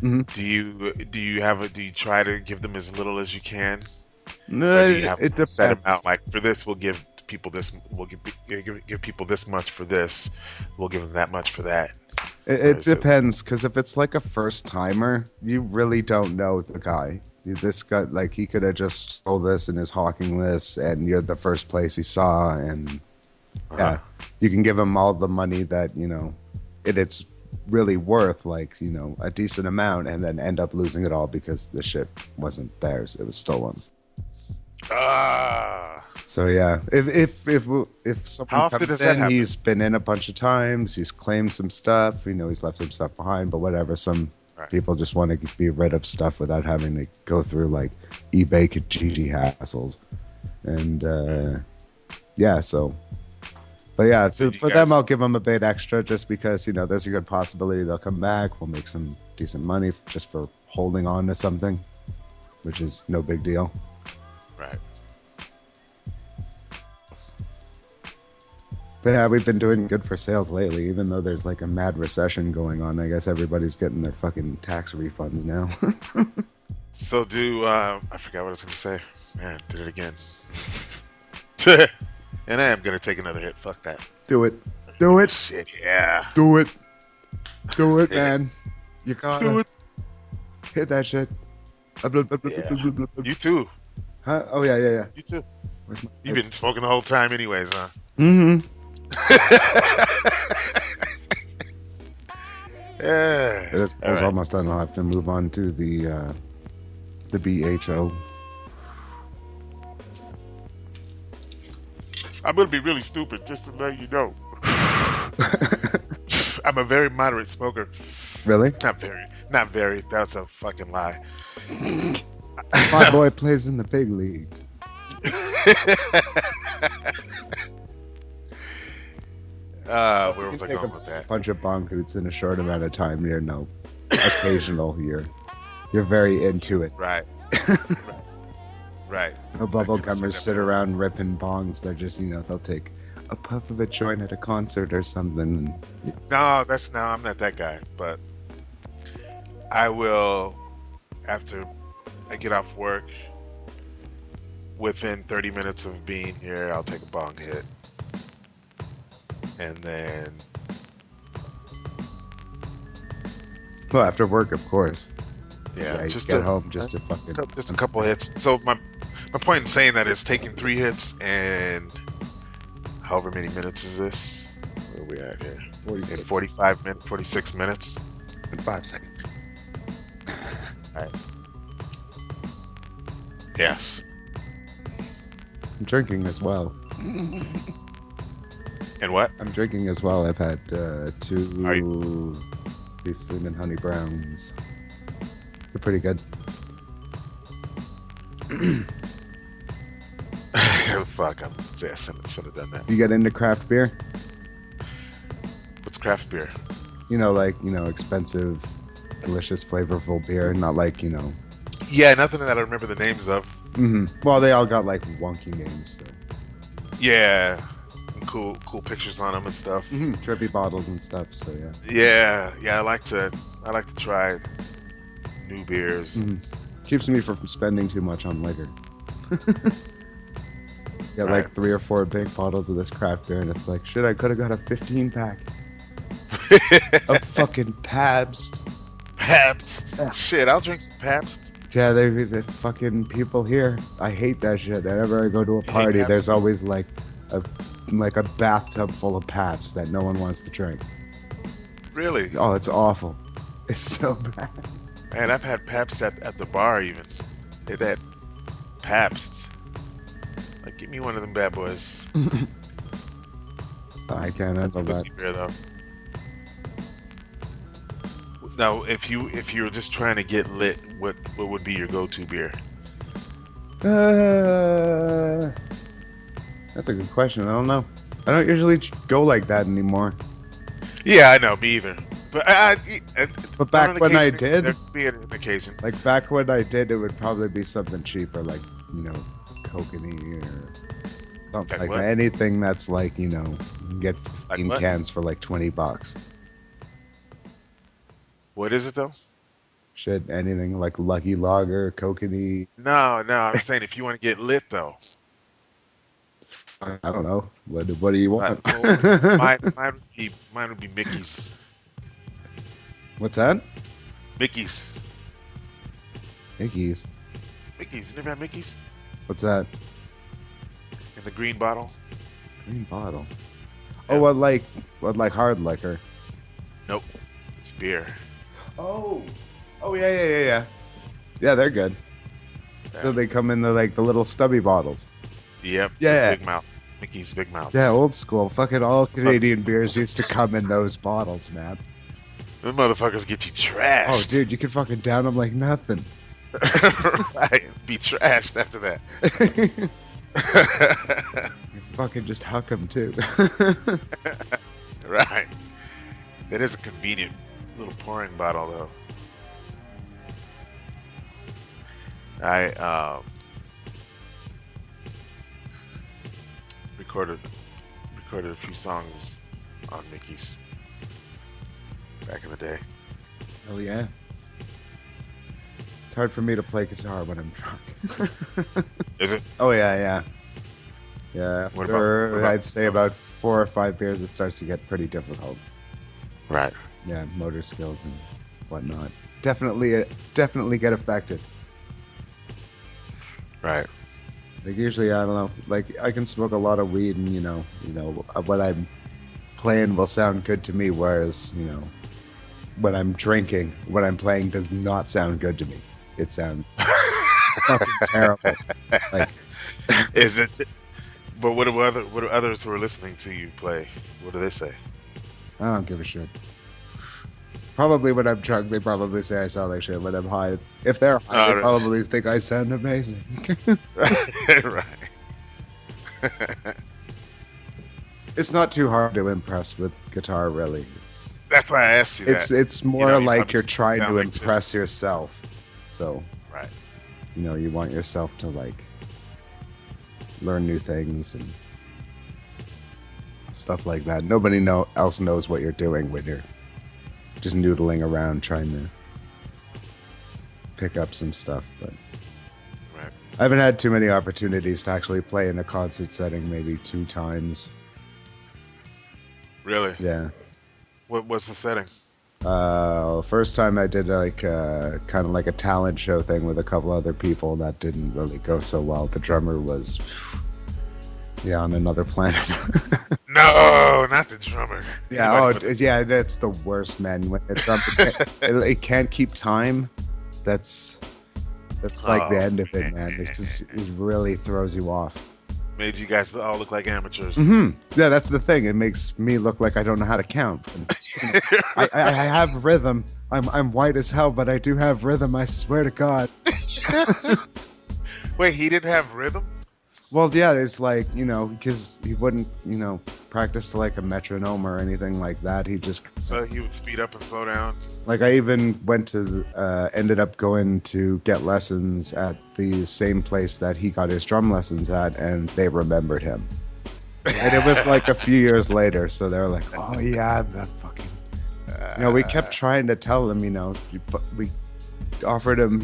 Mhm. do you try to give them as little as you can? No, Or do you have it to set them depends. out like for this we'll give people this, we'll give people this much for this, we'll give them that much for that. It So- depends, because if it's like a first timer, you really don't know the guy. This guy, like, he could have just sold this and is hawking this, and you're the first place he saw, and yeah, you can give him all the money that, you know, it's really worth, like, you know, a decent amount, and then end up losing it all because the shit wasn't theirs, it was stolen. Ah. So yeah, if How someone often comes does that in, happen? he's been in a bunch of times. He's claimed some stuff. He's left some stuff behind. But whatever, some Right. people just want to be rid of stuff without having to go through like eBay Kijiji hassles. And yeah, so. But yeah, So you for guys- them, I'll give them a bit extra just because there's a good possibility they'll come back. We'll make some decent money just for holding on to something, which is no big deal. Right. But yeah, we've been doing good for sales lately, even though there's like a mad recession going on. I guess everybody's getting their fucking tax refunds now. So I forgot what I was going to say. Man, did it again. And I am going to take another hit. Fuck that. Do it. Do it. Shit, yeah. Do it. Do it, man. You gotta Do it. hit that shit. Yeah. You too. Huh? Oh, yeah. You too. Where's my- You've been smoking the whole time anyways, huh? Mm-hmm. Yeah. This All poll's right. almost done. I'll have to move on to the BHO. I'm going to be really stupid just to let you know. I'm a very moderate smoker. Really? Not very. That's a fucking lie. My boy plays in the big leagues. Where was I going with that? Bunch of bong hoots in a short amount of time. Occasional. You're very into it. Right. Right. No I bubble could've said gummers that sit before. around ripping bongs. They're just, they'll take a puff of a joint at a concert or something. No, I'm not that guy. But I will, after I get off work, within 30 minutes of being here, I'll take a bong hit. And then, Well, after work, of course. yeah, You just get to, home just to fucking. just a couple hits. So my point in saying that is taking 3 hits and however many minutes is this? Where are we at here? 46. In 45 minutes, 46 minutes. In 5 seconds. Yes. I'm drinking as well. And what? I'm drinking as well. I've had Are 2 Riesling and honey browns. They're pretty good. Fuck, I should have done that. You get into craft beer? What's craft beer? Expensive, delicious, flavorful beer. Not like, Yeah, nothing that I remember the names of. Well, they all got like wonky names. So. Yeah, and cool pictures on them and stuff. Trippy bottles and stuff. So yeah. Yeah, I like to try new beers. Keeps me from spending too much on liquor. Get Right. like 3 or 4 big bottles of this craft beer, and it's like, shit, I could have got a 15-pack of fucking Pabst. Pabst. Shit, I'll drink some Pabst. Yeah, the fucking people here. I hate that shit. Whenever I go to a hate party, Pabst? there's always like a bathtub full of Pabst that no one wants to drink. Really? Oh, it's awful. It's so bad. Man, I've had Pabst at the bar even. They had Pabst. Like, give me one of them bad boys. I can't That's handle that. pussy beer though. Now, if you're just trying to get lit, what would be your go-to beer? That's a good question. I don't know. I don't usually go like that anymore. Yeah, I know, me either. But But back on an when I occasion, did, there could be an occasion. like back when I did, it would probably be something cheaper, like Kokanee or something Like like what? that. Anything that's like you can get 15 what? cans for like $20. What is it though? Shit, anything like Lucky Lager, Kokanee. No, I'm saying if you want to get lit though. I don't know. What do you want? Mine would be Mickey's. What's that? Mickey's. Mickey's. Mickey's. You never had Mickey's? What's that? In the green bottle? Green bottle. Yeah. Oh, what like hard liquor? Nope. It's beer. Oh, yeah. Yeah, they're good. So they come in the little stubby bottles. Yep. Yeah. Big mouth. Mickey's Big Mouth. Yeah, old school. Fucking all Canadian beers used to come in those bottles, man. Them motherfuckers get you trashed. Oh, dude, you can fucking down them like nothing. Right. Be trashed after that. You fucking just huck them too. Right. That is a convenient little pouring bottle, though. I recorded a few songs on Mickey's back in the day. Hell yeah. It's hard for me to play guitar when I'm drunk. Is it? Oh yeah. Yeah, What after about I'd say about 4 or 5 beers, it starts to get pretty difficult. Right. Yeah, motor skills and whatnot. Definitely get affected. Right. Like usually, I don't know. Like I can smoke a lot of weed, and you know, what I'm playing will sound good to me, whereas when I'm drinking, what I'm playing does not sound good to me. It sounds fucking terrible. Like, Is it? But what do others who are listening to you play? What do they say? I don't give a shit. Probably when I'm drunk, they probably say I sound like shit. When I'm high, if they're high, they probably think I sound amazing. Right. It's not too hard to impress with guitar, really. That's why I asked you that. It's more you like probably you're trying sound to like impress yourself. So, Right. you want yourself to learn new things and stuff like that. Nobody else knows what you're doing when you're just noodling around trying to pick up some stuff. But Right. I haven't had too many opportunities to actually play in a concert setting. Maybe 2 times. Really? Yeah. What's the setting? First time I did kind of like a talent show thing with a couple other people. That didn't really go so well. The drummer was on another planet. No, not the drummer. Yeah, that's the worst, man. When the drummer it can't keep time. That's like the end of it, man. It really throws you off. Made you guys all look like amateurs. Mm-hmm. Yeah, that's the thing. It makes me look like I don't know how to count. I have rhythm. I'm white as hell, but I do have rhythm. I swear to God. Wait, he didn't have rhythm? Well, yeah, it's like, because he wouldn't, practice to like a metronome or anything like that. He just... So he would speed up and slow down? Like I even ended up going to get lessons at the same place that he got his drum lessons at, and they remembered him. And it was like a few years later, so they were like, oh yeah, the fucking... we kept trying to tell him, we offered him,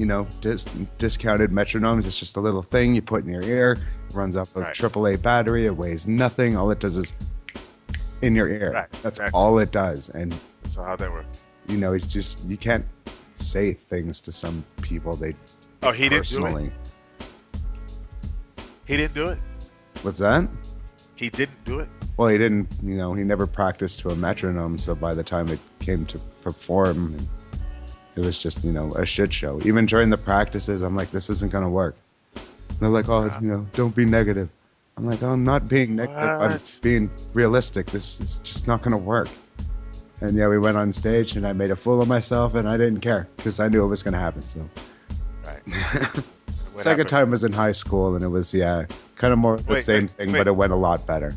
discounted metronomes. It's just a little thing you put in your ear. It runs off a AAA battery. It weighs nothing. All it does is in your ear. Right, That's exactly. all it does. And So how'd that work? it's just, you can't say things to some people. They He didn't do personally. it? He didn't do it? What's that? He didn't do it? Well, he didn't. He never practiced to a metronome. So by the time it came to perform, it was just, a shit show. Even during the practices, I'm like, this isn't gonna work. And they're like, oh, don't be negative. I'm like, oh, I'm not being negative. I'm What? being realistic. This is just not gonna work. And yeah, we went on stage, and I made a fool of myself, and I didn't care because I knew it was gonna happen. So Right. What second happened? time was in high school, and it was kind of more of the same thing, but it went a lot better.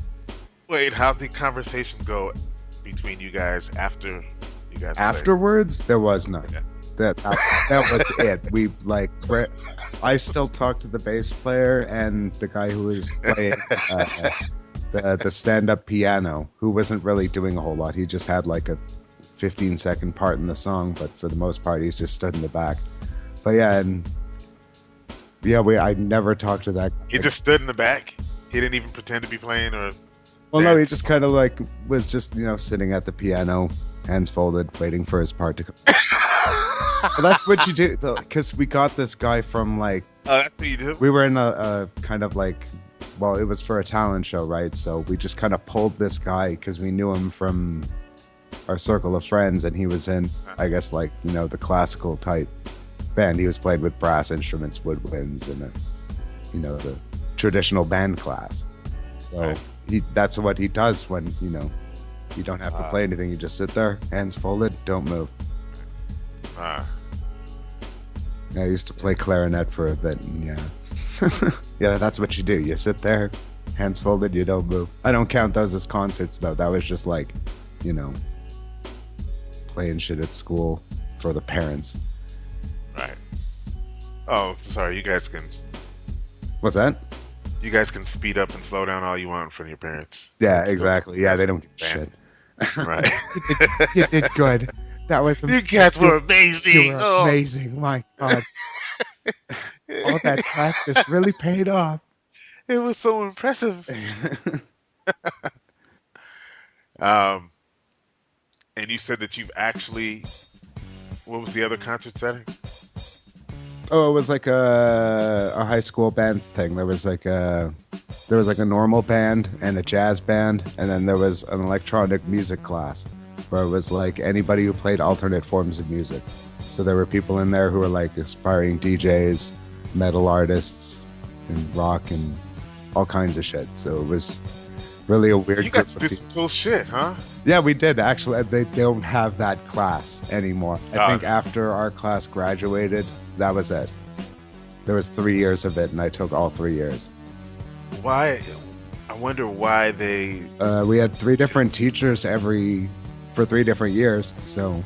Wait, how'd the conversation go between you guys after you guys played? Afterwards, there was none. Yeah. That was it. I still talk to the bass player and the guy who was playing the stand-up piano, who wasn't really doing a whole lot. He just had like a 15-second part in the song, but for the most part, he's just stood in the back. But I never talked to that. He just stood in the back? He didn't even pretend to be playing or... Well, no, he dance? just kind of was just sitting at the piano, hands folded, waiting for his part to come. Well, that's what you do, because we got this guy from Oh, that's what you do? we were in a kind of it was for a talent show, right? So we just kind of pulled this guy because we knew him from our circle of friends, and he was in, I guess, the classical type band. He was playing with brass instruments, woodwinds, and the traditional band class. So Right. that's what he does when you don't have to play anything. You just sit there, hands folded, don't move. Ah. I used to play clarinet for a bit, and yeah, that's what you do. You sit there, hands folded, you don't move. I don't count those as concerts though. That was just like, playing shit at school for the parents. Right. Oh, sorry. You guys can speed up and slow down all you want in front of your parents. Yeah, It's exactly. still- Yeah, they don't give a Band. shit. Right. You did good. That was You guys were amazing. You were Oh. amazing. My God. All that practice really paid off. It was so impressive. And you said that you've actually. What was the other concert setting? Oh, it was like a high school band thing. There was like a normal band and a jazz band, and then there was an electronic music class where it was like anybody who played alternate forms of music. So there were people in there who were like aspiring DJs, metal artists, and rock and all kinds of shit. So it was really a weird. You got to group do of some cool shit, huh? Yeah, we did actually. They don't have that class anymore. I think after our class graduated, that was it. There was 3 years of it, and I took all 3 years. Why? I wonder why they. We had 3 different teachers for 3 different years. So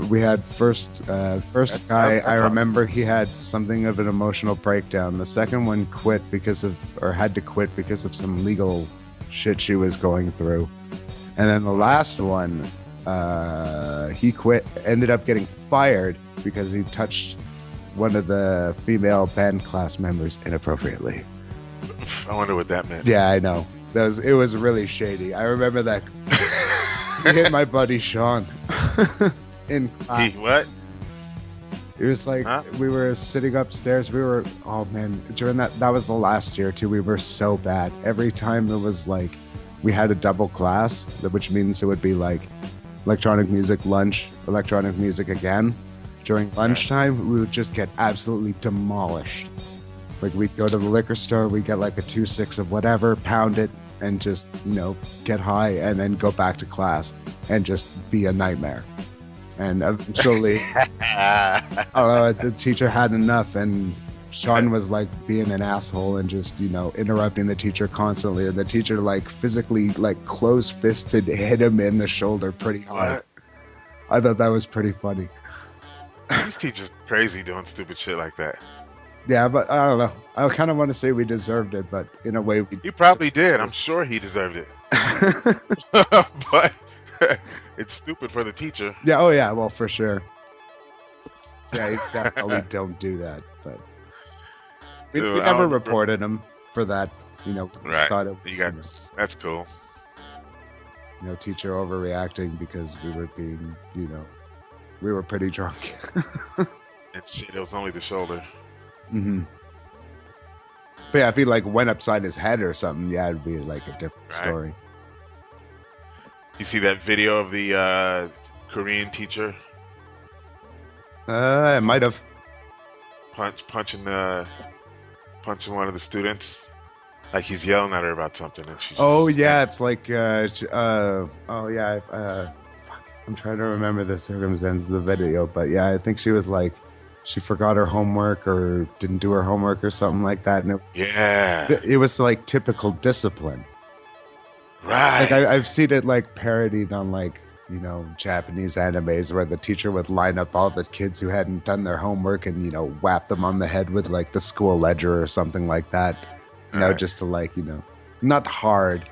we had first guy. That's I awesome. remember he had something of an emotional breakdown. The second one had to quit because of some legal shit she was going through. And then the last one, he quit, ended up getting fired because he touched one of the female band class members inappropriately. I wonder what that meant. Yeah, I know. It was really shady. I remember that. He hit my buddy Sean in class. What? It was like we were sitting upstairs. Oh man, during that was the last year too. We were so bad. Every time it was like we had a double class, which means it would be like electronic music lunch, electronic music again. During lunchtime, we would just get absolutely demolished. Like we'd go to the liquor store, we'd get like a 2-6 of whatever, pound it, and just get high, and then go back to class and just be a nightmare. And eventually, the teacher had enough, and Sean was like being an asshole and just interrupting the teacher constantly, and the teacher like physically like closed-fisted hit him in the shoulder pretty hard. What? I thought that was pretty funny. These teachers crazy doing stupid shit like that. Yeah, but I don't know. I kind of want to say we deserved it, but in a way, He probably did. I'm sure he deserved it. But it's stupid for the teacher. Yeah. Oh, yeah. Well, for sure. Yeah, you definitely don't do that. But we Dude, I never don't- reported him for that. We Right. thought it was, You guys, that's cool. teacher overreacting because we were being, we were pretty drunk. And shit, it was only the shoulder. Mm-hmm. But yeah, if he like went upside his head or something, yeah, it'd be like a different Right. story. You see that video of the Korean teacher I might have. punching one of the students? Like he's yelling at her about something, and she. Just Oh yeah, it's like I'm trying to remember the circumstances of the video, but yeah, I think she was like she forgot her homework or didn't do her homework or something like that, and it was like typical discipline. Right. Like I've seen it like parodied on like Japanese animes where the teacher would line up all the kids who hadn't done their homework and whap them on the head with like the school ledger or something like that. Right. Just to like not hard,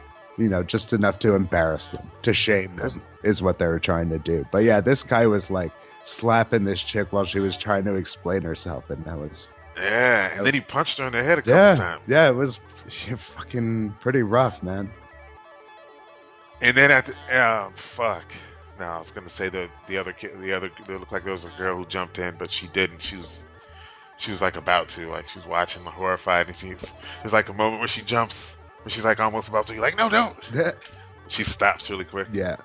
just enough to embarrass them, to shame them, is what they were trying to do. But yeah, this guy was like slapping this chick while she was trying to explain herself, and that was And then he punched her in the head a couple times. Yeah, it was fucking pretty rough, man. And then fuck. No, I was gonna say the other kid, it looked like there was a girl who jumped in, but she didn't. She was like about to, like she was watching, horrified, and there's like a moment where she jumps, where she's like almost about to be like, no, don't. Yeah. She stops really quick. Yeah.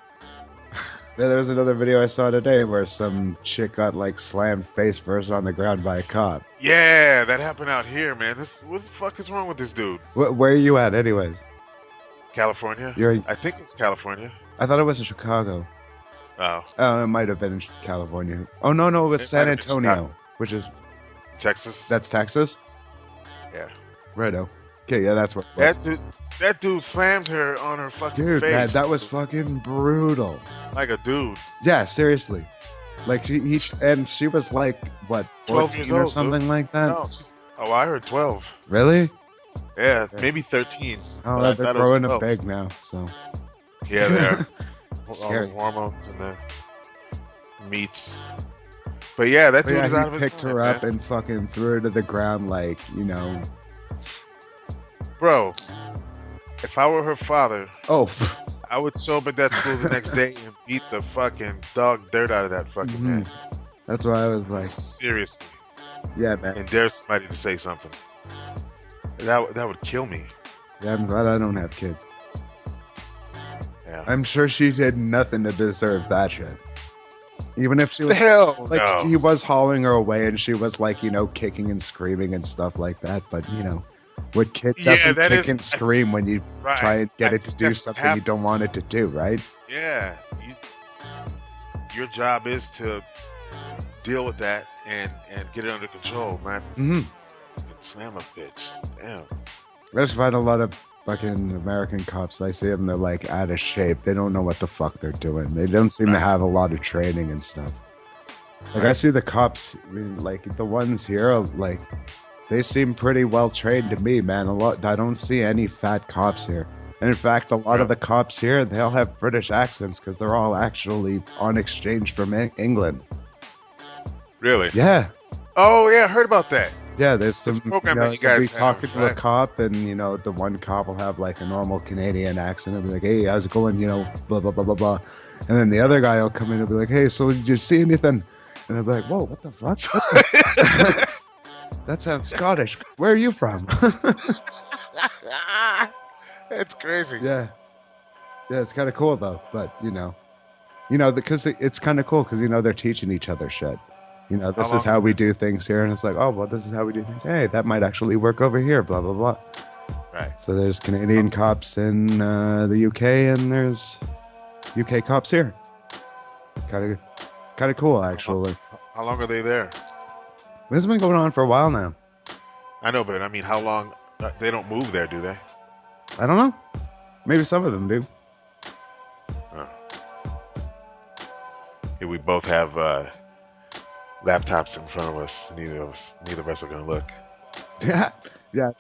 Yeah, there was another video I saw today where some chick got like slammed face first on the ground by a cop. Yeah, that happened out here, man. What the fuck is wrong with this dude? Where are you at, anyways? California? You're. I think it's California. I thought it was in Chicago. Oh, Oh, it might have been in California. Oh no, it was It San might have been Antonio, Chicago. which is Texas. that's Texas. Yeah. Righto. Okay, yeah, that's what. It was. That dude slammed her on her fucking Dude, face. man, that was fucking brutal. like a dude. Yeah, seriously. Like and she was like what, 12 years 14 or old, something dude. like that. No. Oh, I heard 12. Really? Yeah, maybe 13. Oh, but I they're thought it was growing up 12. big now, so. Yeah, they're all Scary. the hormones and the meats. But yeah, that But dude yeah, is out of he his picked her mind, up man. and fucking threw her to the ground like, Bro, if I were her father, oh, I would show up at that school the next day and beat the fucking dog dirt out of that fucking man. that's why I was like, Seriously. yeah, man. And dare somebody to say something. That would kill me. Yeah, I'm glad I don't have kids. Yeah. I'm sure she did nothing to deserve that shit. Even if she the was hell like, no. he was hauling her away and she was like, kicking and screaming and stuff like that. But what kid Yeah, doesn't that kick is- and scream when you Right. try and get I it to think do that's what something you happened. don't want it to do, right? Yeah. Your job is to deal with that and get it under control, man. Mm-hmm. Slam a bitch. Damn. I just find a lot of fucking American cops. I see them; they're like out of shape. They don't know what the fuck they're doing. They don't seem to have a lot of training and stuff. Like I see the cops, I mean, like the ones here, like they seem pretty well trained to me, man. I don't see any fat cops here. And in fact, a lot of the cops here, they all have British accents because they're all actually on exchange from England. Really? Yeah. Oh yeah, I heard about that. Yeah, there's some program that you they'll be guys have, talking to a right? cop, and the one cop will have like a normal Canadian accent and be like, "Hey, how's it going?" Blah blah blah blah blah. And then the other guy will come in and be like, "Hey, so did you see anything?" And I'll be like, "Whoa, what the fuck? That sounds Scottish. Where are you from?" It's crazy. Yeah, it's kind of cool though. But because it's kind of cool because they're teaching each other shit. This long is how is we it? do things here, and it's like, oh well, this is how we do things. Hey, that might actually work over here. Blah blah blah. Right. So there's Canadian cops in the UK, and there's UK cops here. Kind of cool, actually. How long are they there? This has been going on for a while now. I know, but I mean, how long? They don't move there, do they? I don't know. Maybe some of them do. Here we both have laptops in front of us. Neither of us are gonna look. Yeah.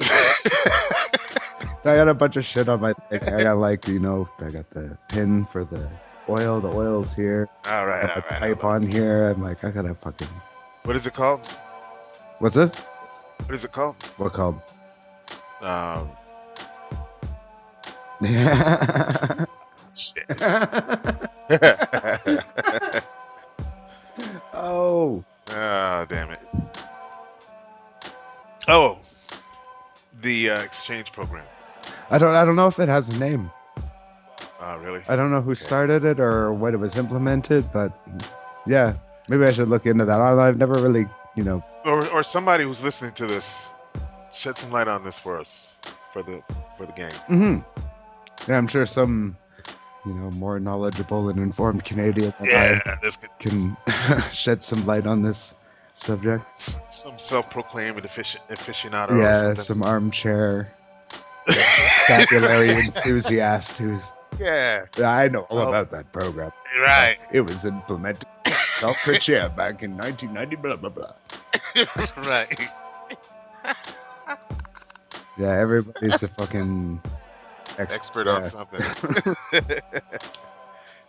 I got a bunch of shit on my thing. I got I got the pin for the oil. The oil's here. All right, I got all the right. pipe on here. I'm like, I gotta fucking. What is it called? What's this? What is it called? What called? Shit. Oh. Oh, damn it. Oh, the exchange program. I don't know if it has a name. Oh, really? I don't know who started it or when it was implemented, but yeah, maybe I should look into that. I've never really, Or somebody who's listening to this, shed some light on this for us, for the gang. Mm-hmm. Yeah, I'm sure some, more knowledgeable and informed Canadian than Yeah, I this could can shed some light on this subject. some self-proclaimed aficionado. Or Yeah, something. some armchair vocabulary enthusiast who's. Yeah, I know all Oh. about that program. right, It was implemented self-chair back in 1990. Blah blah blah. right. Yeah, everybody's a fucking Expert yeah. on something.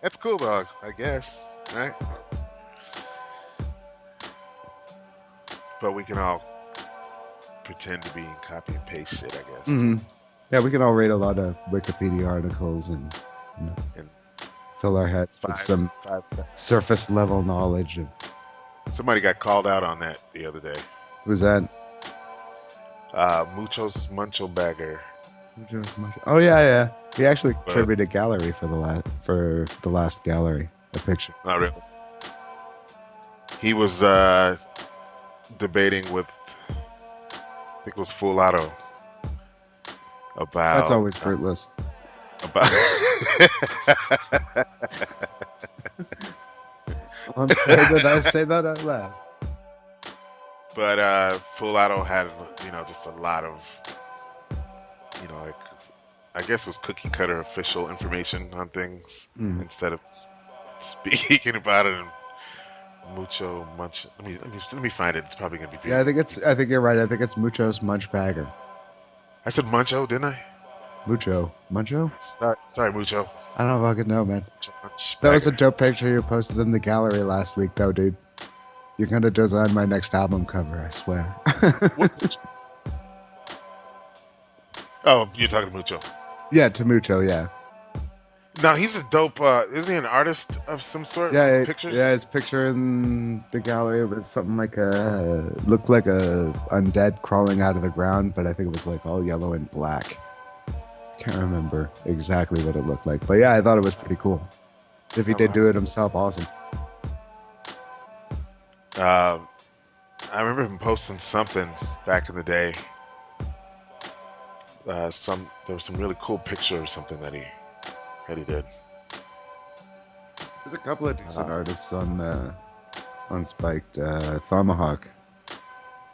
That's cool, dog. I guess, right? But we can all pretend to be and copy and paste shit, I guess. Mhm. Yeah, we can all read a lot of Wikipedia articles and And fill our heads with some surface level knowledge. Of, Somebody got called out on that the other day. who's that? Muchos Muncho Bagger. Oh yeah. He actually contributed gallery for the last gallery. a picture. Not really. He was debating with, I think it was Full Auto, about. That's always fruitless. About. I'm sorry that I say that out loud. But Full Auto had, just a lot of, like, I guess it was cookie cutter official information on things instead of speaking about it in mucho munch. Let me find it. It's probably gonna be. Yeah, I think you're right. I think it's Mucho's Munch Bagger. I said Muncho, didn't I? Muncho? Sorry, Mucho. I don't fucking know, man. Munch That was a bagger. dope picture you posted in the gallery last week, though, dude. You're gonna design my next album cover, I swear. What? Oh, you're talking to Mucho. Yeah, to Mucho, yeah. No, he's a dope. Isn't he an artist of some sort? Yeah, Pictures. yeah. His picture in the gallery was something like looked like a undead crawling out of the ground, but I think it was like all yellow and black. Can't remember exactly what it looked like, but yeah, I thought it was pretty cool. If he did do it himself, awesome. I remember him posting something back in the day. There was some really cool picture or something that he did. There's a couple of decent artists on Spiked. Tomahawk,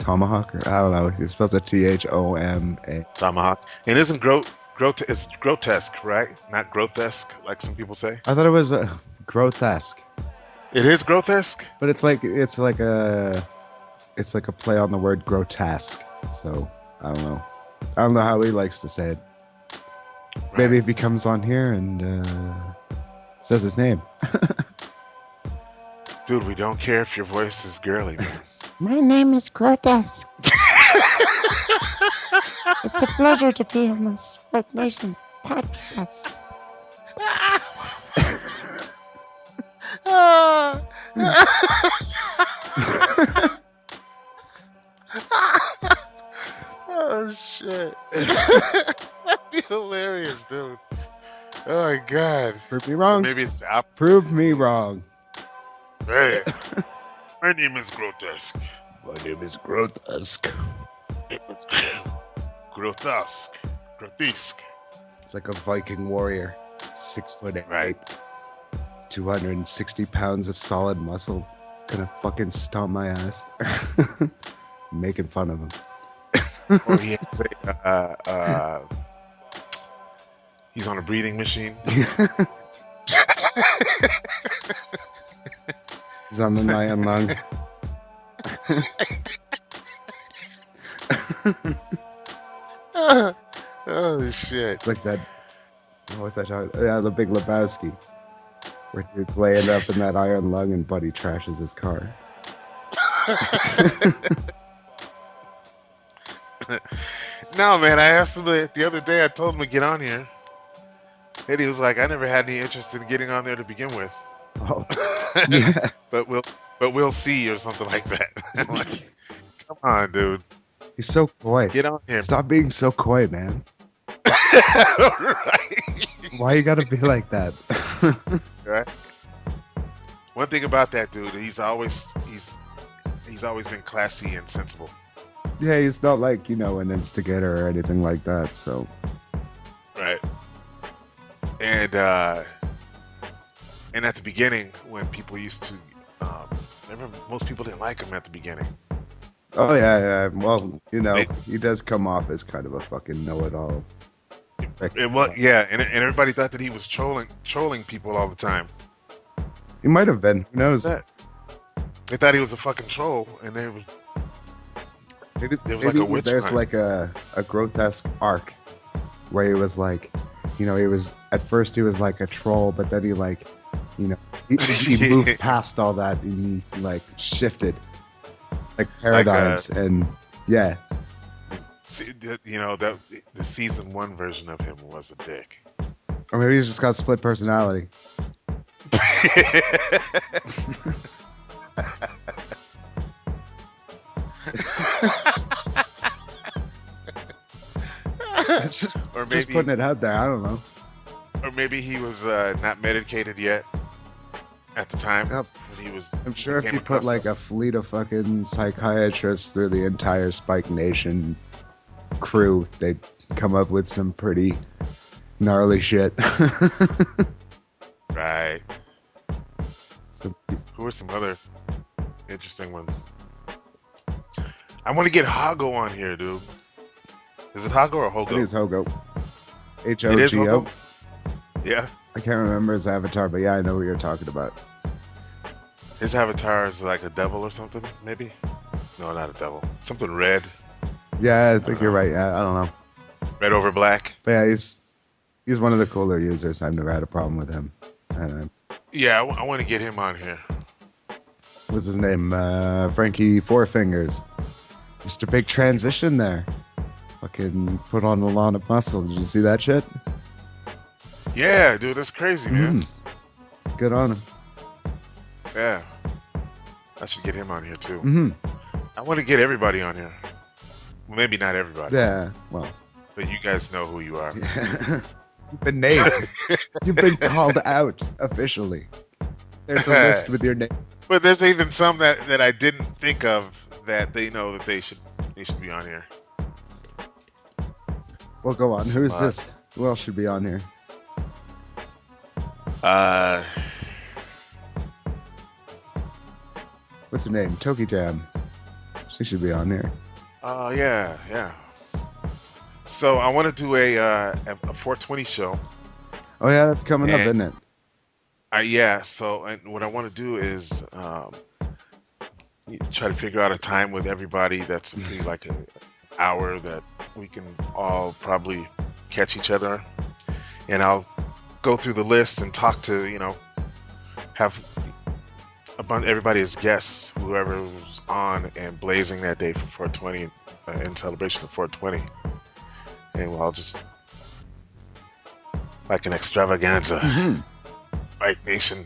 or I don't know. He's spelled it Thoma. Tomahawk. And isn't it's grotesque, right? Not grotesque, like some people say. I thought it was grotesque, It is grotesque. but it's like a play on the word grotesque. So I don't know. I don't know how he likes to say it. Maybe if he comes on here and says his name. Dude, we don't care if your voice is girly, man. My name is Grotesque. It's a pleasure to be on the Spikednation podcast. Oh shit. That'd be hilarious, dude. Oh my god. Prove me wrong. Maybe it's the opposite. Prove me wrong. Hey, my name is Grotesque. My name is Grotesque. It's Grotesque. Grotesque. It's like a Viking warrior, 6'8", Right. 260 pounds of solid muscle. It's gonna fucking stomp my ass. Making fun of him. Or he has he's on a breathing machine. He's on the iron lung. Oh shit. It's like that. What was that? Yeah, the Big Lebowski, where dude's laying up in that iron lung and Buddy trashes his car. No, man, I asked him the other day. I told him to get on here, and he was like, "I never had any interest in getting on there to begin with, Oh, yeah. but we'll see," or something like that. I'm like, come on, dude, He's so coy. get on here. Stop being so coy, man. Right. Why you gotta be like that? Right. One thing about that dude, he's always been classy and sensible. Yeah, he's not like, an instigator or anything like that, so. Right. And at the beginning, when people used to, remember, most people didn't like him at the beginning. Oh, yeah. Well, he does come off as kind of a fucking know-it-all. Yeah, and everybody thought that he was trolling people all the time. He might have been. Who knows? They thought he was a fucking troll, and there was like a witch there's hunt. like a grotesque arc where he was like, he was at first he was like a troll, but then he like, he moved past all that and he like shifted like paradigms and yeah. See, that the season 1 version of him was a dick. Or maybe he's just got split personality. just Or maybe putting it out there. I don't know. Or maybe he was not medicated yet. at the time Yep. when he was. I'm sure if came you put across like them. a fleet of fucking psychiatrists through the entire Spikenation crew, they'd come up with some pretty gnarly shit. Right. So, Who are some other interesting ones? I want to get Hago on here, dude. Is it Hago or I think Hogo? it's Hogo. It is Hogo. Hogo? Yeah. I can't remember his avatar, but yeah, I know what you're talking about. His avatar is like a devil or something, maybe? No, not a devil. Something red. Yeah, I think you're right. Yeah, I don't know. Red over black. But yeah, he's one of the cooler users. I've never had a problem with him. And Yeah, I want to get him on here. what's his name? Frankie Four Fingers. Just a big transition there. Fucking put on a lot of muscle. Did you see that shit? Yeah, dude, that's crazy, man. Good on him. Yeah. I should get him on here, too. Mm-hmm. I want to get everybody on here. Well, maybe not everybody, Yeah, well. but you guys know who you are. You've been named. You've been called out officially. There's a list with your name. But there's even some that I didn't think of that they know that they should be on here. Well, go on. Who's Smart. this? Who else should be on here? What's her name? Toki Jam. She should be on here. Oh yeah. So I want to do a 420 show. Oh yeah, that's coming up, And- isn't it? Yeah. So and what I want to do is try to figure out a time with everybody that's maybe like an hour that we can all probably catch each other, and I'll go through the list and talk to have a bunch everybody as guests, whoever was on and blazing that day for 420 in celebration of 420, and we'll all just like an extravaganza. Spike Nation.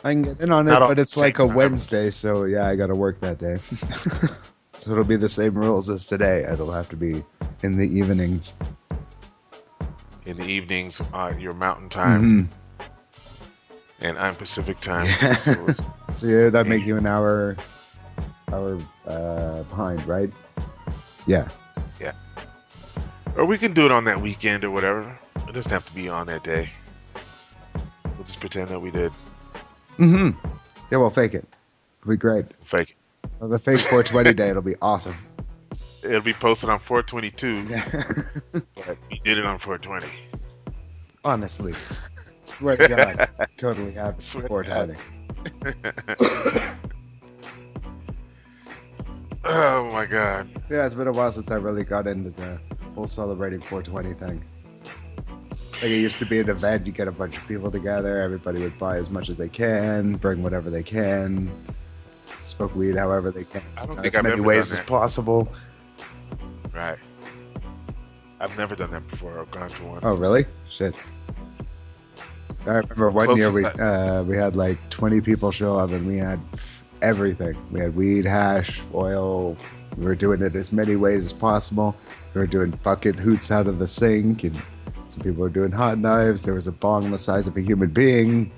I can get in on it, Not all but it's the like a same time. Wednesday, so yeah, I got to work that day. So it'll be the same rules as today. It'll have to be in the evenings. In the evenings, your mountain time, Mhm. and I'm Pacific time. Yeah. So it's- So yeah, that make you an hour behind, right? Yeah. or we can do it on that weekend or whatever. It doesn't have to be on that day. We'll just pretend that we did. Mm-hmm. Yeah, we'll fake it. It'll be great. Fake it. On the fake 420 day, it'll be awesome. It'll be posted on 422, Yeah. but we did it on 420. Honestly. Swear to God. Totally happy Swear to 420. Oh my god. Yeah, it's been a while since I really got into the whole celebrating 420 thing. Like it used to be an event, you get a bunch of people together, everybody would buy as much as they can, bring whatever they can, smoke weed however they can. I don't as think I've many ever ways done as that. possible. Right. I've never done that before or gone to one. Oh, really? Shit. I remember one year we had like 20 people show up and we had everything. We had weed, hash, oil. We were doing it as many ways as possible. We were doing bucket hoots out of the sink, and some people were doing hot knives. There was a bong the size of a human being.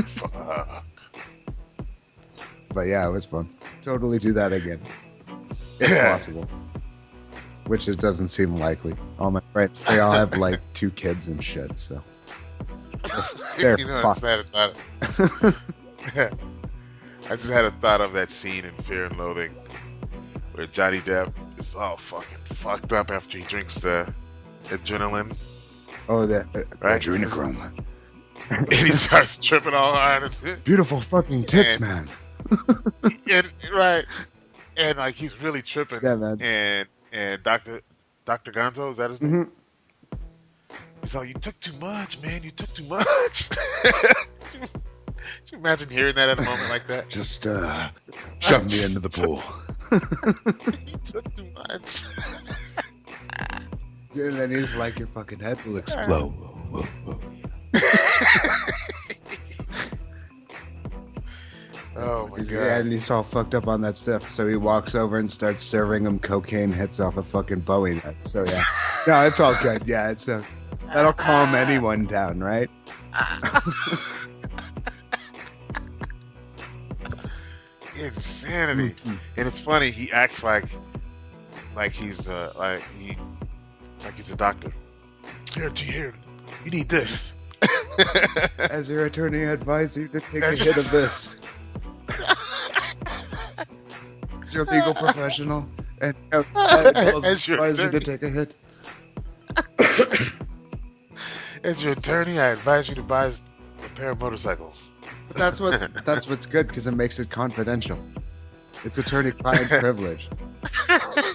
Fuck. But yeah, it was fun. Totally do that again. If possible. Which it doesn't seem likely. All my friends, they all have like 2 kids and shit, so. They're You know, I just fucked. had a thought. I just had a thought of that scene in Fear and Loathing where Johnny Depp is all fucking fucked up after he drinks the adrenaline, Oh, the right? adrenochrome. And he starts tripping all hard. Beautiful fucking tits, And- man. Right. And like he's really tripping. Yeah, man. And Dr. Gonzo, is that his name? Mhm. He's like, you took too much, man. You took too much. Could you imagine hearing that at a moment like that? Just shove me into the pool. You took too much. And then he's like, your fucking head will explode. Oh my Yeah, god. and he's all fucked up on that stuff. So he walks over and starts serving him cocaine hits off a fucking Bowie net. So yeah, no, it's all good. Yeah, that'll calm anyone down, right? insanity. And it's funny. He acts like he's he's a doctor. Here, you need this. As your attorney, I advise you to take a That's hit of just- this. As your legal professional, and I As your advise you to attorney. take a hit. As your attorney, I advise you to buy a pair of motorcycles. But that's what's good because it makes it confidential. It's attorney-client privilege.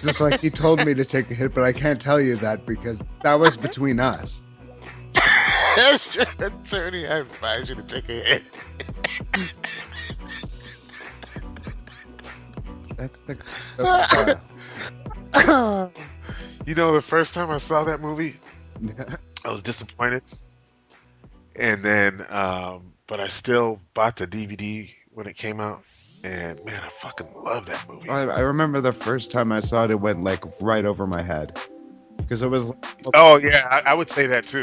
Just like he told me to take a hit, but I can't tell you that because that was between us. As your attorney, I advise you to take a hit. That's the style. You know, the first time I saw that movie, I was disappointed. And then, but I still bought the DVD when it came out. And man, I fucking love that movie. I remember the first time I saw it, it went like right over my head. Because it was Oh, yeah, I would say that too.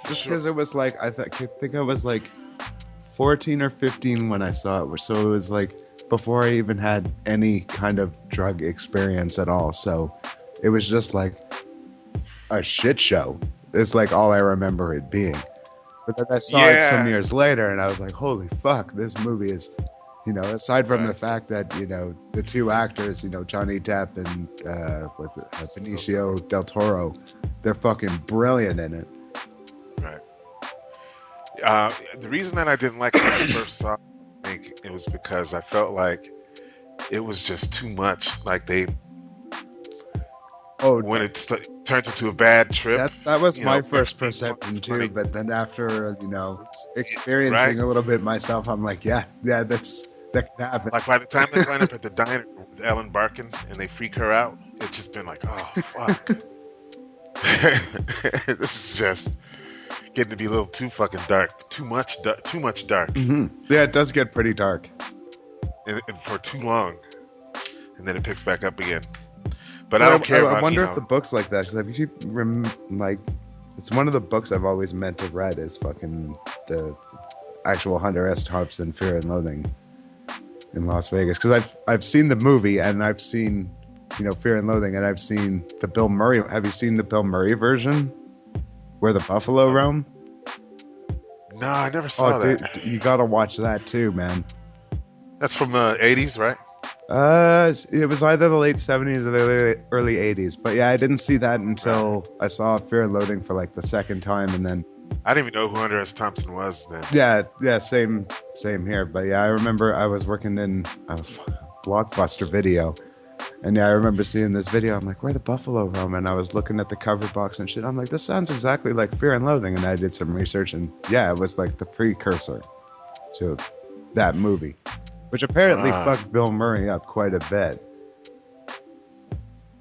just because it was like I think I was like 14 or 15 when I saw it, so it was like before I even had any kind of drug experience at all. So it was just like a shit show. It's like all I remember it being. But then I saw it some years later, and I was like, "Holy fuck! This movie is." You know, aside from the fact that, you know, the two actors, you know, Johnny Depp and Benicio del Toro, they're fucking brilliant in it. Right. The reason that I didn't like it when I first saw it, I think it was because I felt like it was just too much. Like when it turned into a bad trip. That was my know, first it's perception too. funny. But then after, you know, experiencing a little bit myself, I'm like, that can happen. Like by the time they wind up at the diner with Ellen Barkin and they freak her out, it's just been like, oh fuck. This is just getting to be a little too fucking dark. Too much dark. Mm-hmm. Yeah, it does get pretty dark. And for too long. And then it picks back up again. But I don't care about, I wonder you know, if the books like that, because if you like, it's one of the books I've always meant to read is fucking the actual Hunter S. Thompson Fear and Loathing in Las Vegas, because I've seen the movie and I've seen, you know, Fear and Loathing, and I've seen the Bill Murray. Have you seen the Bill Murray version where the buffalo roam? No, I never saw that. Dude, you gotta watch that too, man. That's from the 80s, right? It was either the late 70s or the early 80s, but yeah, I didn't see that until I saw Fear and Loathing for like the second time, and then I didn't even know who Hunter S. Thompson was then. yeah, same here. But yeah, I remember I was Blockbuster Video, and yeah, I remember seeing this video. I'm like, where the buffalo roam? And I was looking at the cover box and shit. I'm like, this sounds exactly like Fear and Loathing, and I did some research, and yeah, it was like the precursor to that movie, which apparently fucked Bill Murray up quite a bit.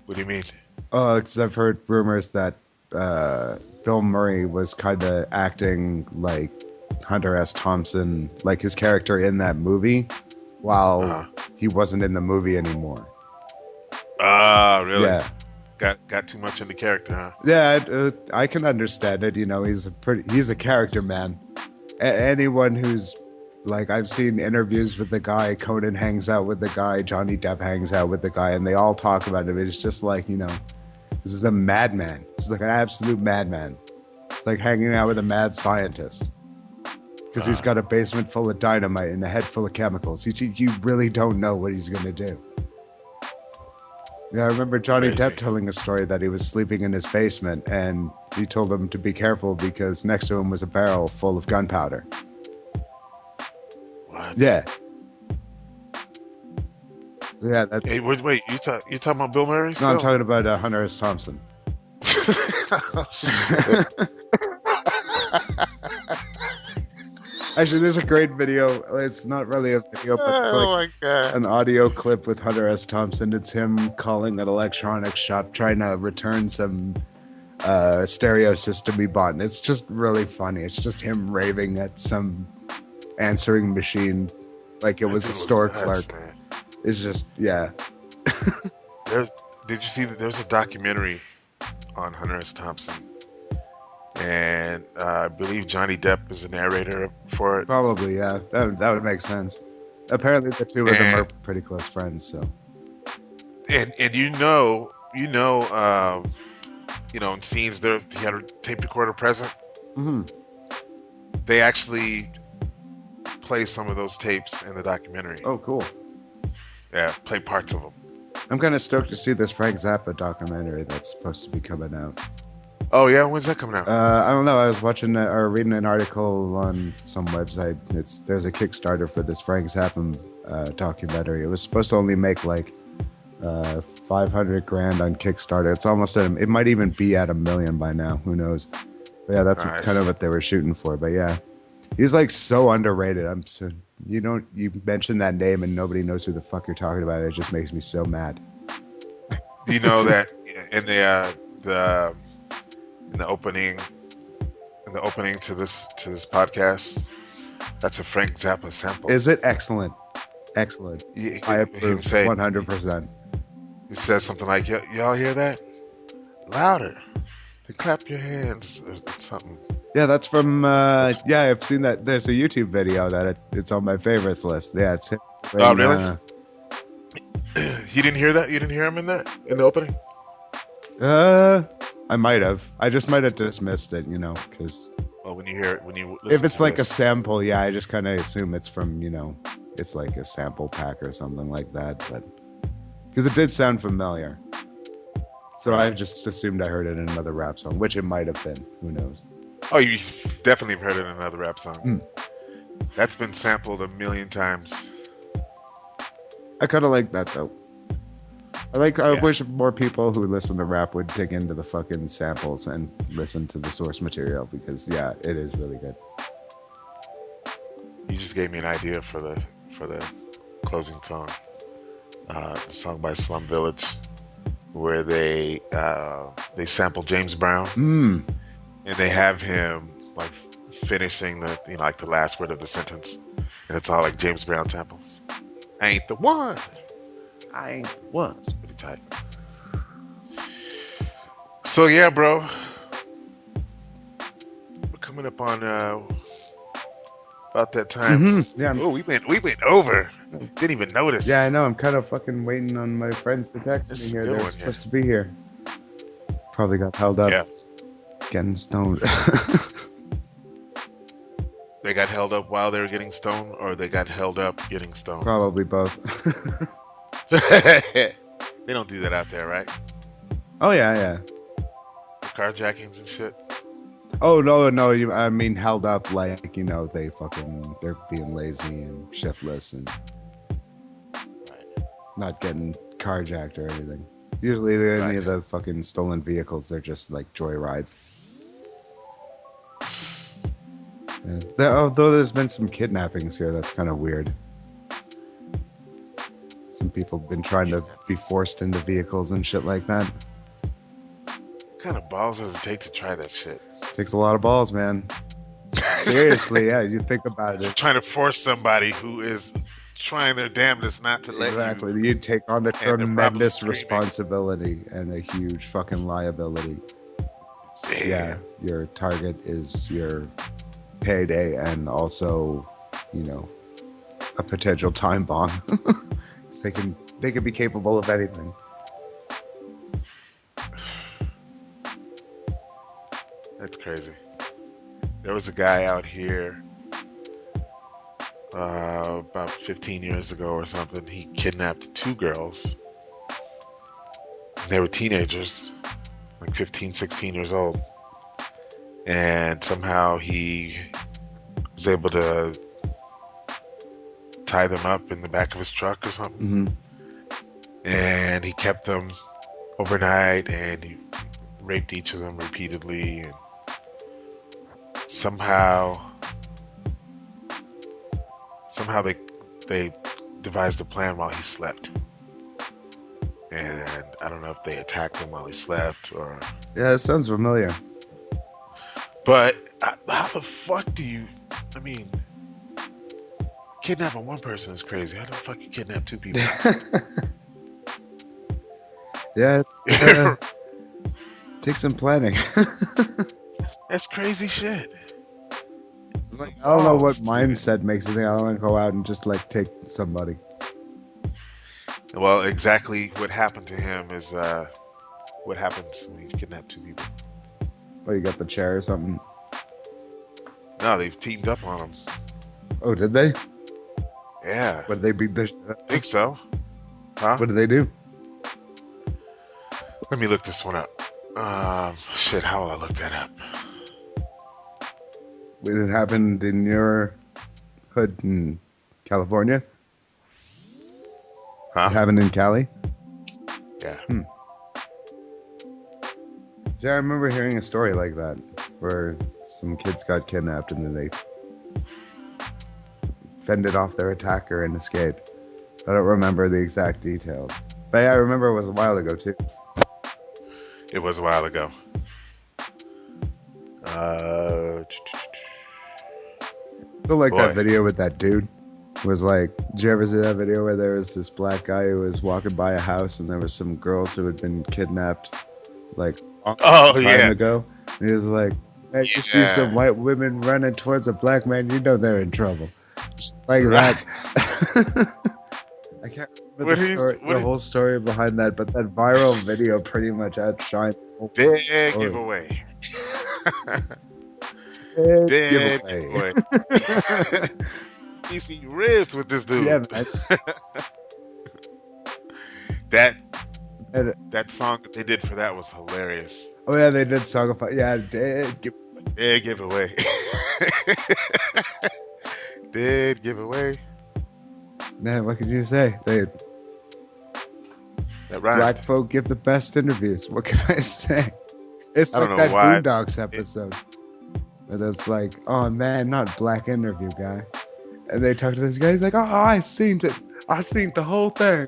What do you mean? Because I've heard rumors that Bill Murray was kind of acting like Hunter S. Thompson, like his character in that movie, while he wasn't in the movie anymore. Ah, really? Yeah. Got too much into character, huh? Yeah, I can understand it. You know, he's a character man. Anyone who's like, I've seen interviews with the guy, Conan hangs out with the guy, Johnny Depp hangs out with the guy, and they all talk about him. It's just like, you know, this is a madman. It's like an absolute madman. It's like hanging out with a mad scientist. Because he's got a basement full of dynamite and a head full of chemicals. You really don't know what he's going to do. Yeah, I remember Johnny Depp telling a story that he was sleeping in his basement and he told him to be careful because next to him was a barrel full of gunpowder. What? Yeah. So yeah, that. Hey, wait, you talking about Bill Murray still? No, I'm talking about Hunter S. Thompson. Actually, there's a great video. It's not really a video, but it's like my God. an audio clip with Hunter S. Thompson. It's him calling an electronics shop trying to return some stereo system he bought. And it's just really funny. It's just him raving at some answering machine like it was a store clerk. Man. It's just, yeah. Did you see that there's a documentary on Hunter S. Thompson? And I believe Johnny Depp is the narrator for it. Probably, yeah. That would make sense. Apparently, the two of them are And- pretty close friends. So and in scenes there he had a tape recorder present. hmm They actually play some of those tapes in the documentary. oh, cool. Yeah, play parts of them. I'm kind of stoked to see this Frank Zappa documentary that's supposed to be coming out. Oh yeah, when's that coming out? I don't know. I was watching or reading an article on some website. There's a Kickstarter for this Frank Zappa documentary. It was supposed to only make like 500 grand on Kickstarter. It's almost it might even be at $1 million by now. Who knows? But yeah, that's Nice. kind of what they were shooting for. But yeah, he's like so underrated. You mention that name and nobody knows who the fuck you're talking about. It just makes me so mad. Do you know that in the opening to this podcast, that's a Frank Zappa sample. Is it excellent? Excellent. I approve 100%. He says something like, "Y'all hear that? Louder! Then clap your hands or something." Yeah, that's from. Yeah, I've seen that. There's a YouTube video that it's on my favorites list. Yeah, it's him. Oh, really? You didn't hear that? You didn't hear him in the opening? I might have. I just might have dismissed it, because Well, when you listen if it's to like this, a sample, yeah, I just kind of assume it's from, it's like a sample pack or something like that. But because it did sound familiar, so I just assumed I heard it in another rap song, which it might have been. Who knows? oh, you definitely have heard it in another rap song. Mm. That's been sampled 1,000,000 times. I kind of like that though. I Yeah. wish more people who listen to rap would dig into the fucking samples and listen to the source material because yeah, it is really good. You just gave me an idea for the closing song, the song by Slum Village, where they sample James Brown and they have him like finishing like the last word of the sentence, and it's all like James Brown samples. I ain't the one. I ain't the one. It's pretty tight. So yeah, bro, we're coming up on about that time. Mm-hmm. Yeah. Oh, we went over. Didn't even notice. Yeah, I know. I'm kind of fucking waiting on my friends to text This is me a here. good They're one, supposed to be here. Probably got held up Yeah. getting stoned. They got held up while they were getting stoned, or they got held up getting stoned. Probably both. They don't do that out there, right? Oh yeah. The carjackings and shit. Oh no, I mean held up like they're being lazy and shiftless and not getting carjacked or anything. Usually any of the fucking stolen vehicles, they're just like joyrides. Yeah. Although there's been some kidnappings here, that's kind of weird. Some people have been trying to be forced into vehicles and shit like that. What kind of balls does it take to try that shit? Takes a lot of balls, man. Seriously, yeah. You think about You're it. trying to force somebody who is trying their damnedest not to let Exactly. you. You take on a And they're probably tremendous screaming. responsibility and a huge fucking liability. Damn. Yeah, your target is your payday and also, a potential time bomb. they can be capable of anything. That's crazy. There was a guy out here about 15 years ago or something. He kidnapped 2 girls. They were teenagers, like 15, 16 years old. And somehow he was able to tie them up in the back of his truck or something. And he kept them overnight and he raped each of them repeatedly. And somehow they devised a plan while he slept. And I don't know if they attacked him while he slept or... Yeah, it sounds familiar. But how the fuck do you... I mean, kidnapping one person is crazy. How the fuck you kidnap 2 people? Yeah, it takes some planning. That's crazy shit. Like, I don't know what balls, dude. mindset makes you think I want to go out and just like take somebody. Well, exactly what happened to him is what happens when you kidnap two people. Oh, you got the chair or something? No, they've teamed up on him. Oh, did they? Yeah, What did they beat the? I think so. Huh? What did they do? Let me look this one up. Shit, how will I look that up? Did it happen in your hood in California? Huh? It happened in Cali? Yeah. See, I remember hearing a story like that where some kids got kidnapped and then they fended off their attacker and escaped. I don't remember the exact details. But yeah, I remember it was a while ago too. It was a while ago. Still like Boy. that video with that dude. It was like, did you ever see that video where there was this black guy who was walking by a house and there was some girls who had been kidnapped like a time yeah. ago? And he was like, hey, you see Yeah. some white women running towards a black man, you know they're in trouble. Just like that. I can't remember the whole story behind that, but that viral video pretty much outshined the whole Dead story. giveaway. Dead Dead giveaway. giveaway. PC ribs with this dude. Yeah, man. that song that they did for that was hilarious. Oh yeah, they did song about dead giveaway. Dead giveaway. Dead giveaway. Man, what could you say? That rhymed. Black folk give the best interviews. What can I say? It's I like don't know that why. Boondocks episode. But it's like, oh man, not black interview guy. And they talk to this guy. He's like, oh, I seen it. I seen the whole thing.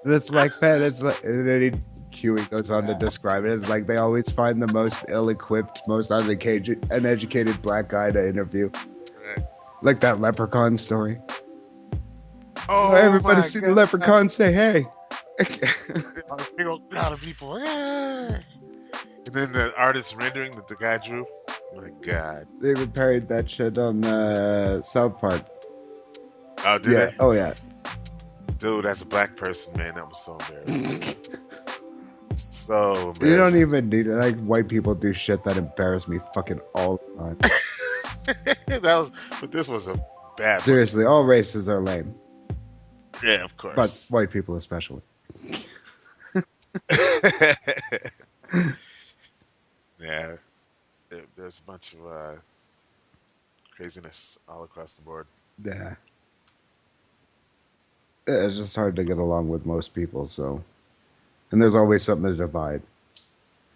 And it's like, man, it's like, and then Huey goes on to describe it as like they always find the most ill-equipped, most uneducated black guy to interview. Right. Like that leprechaun story. Oh, Everybody my see God. the leprechaun say, hey. Big old crowd of people. Yeah. And then the artist rendering that the guy drew. My God. They even parodied that shit on South Park. Oh, did Yeah. they? Oh, yeah. Dude, as a black person, man, that was so embarrassing. So embarrassing. You don't even need it. Like, white people do shit that embarrass me fucking all the time. But this was a bad Seriously, all races are lame. one. Yeah, of course. But white people especially. Yeah. There's a bunch of craziness all across the board. Yeah. It's just hard to get along with most people, so. And there's always something to divide.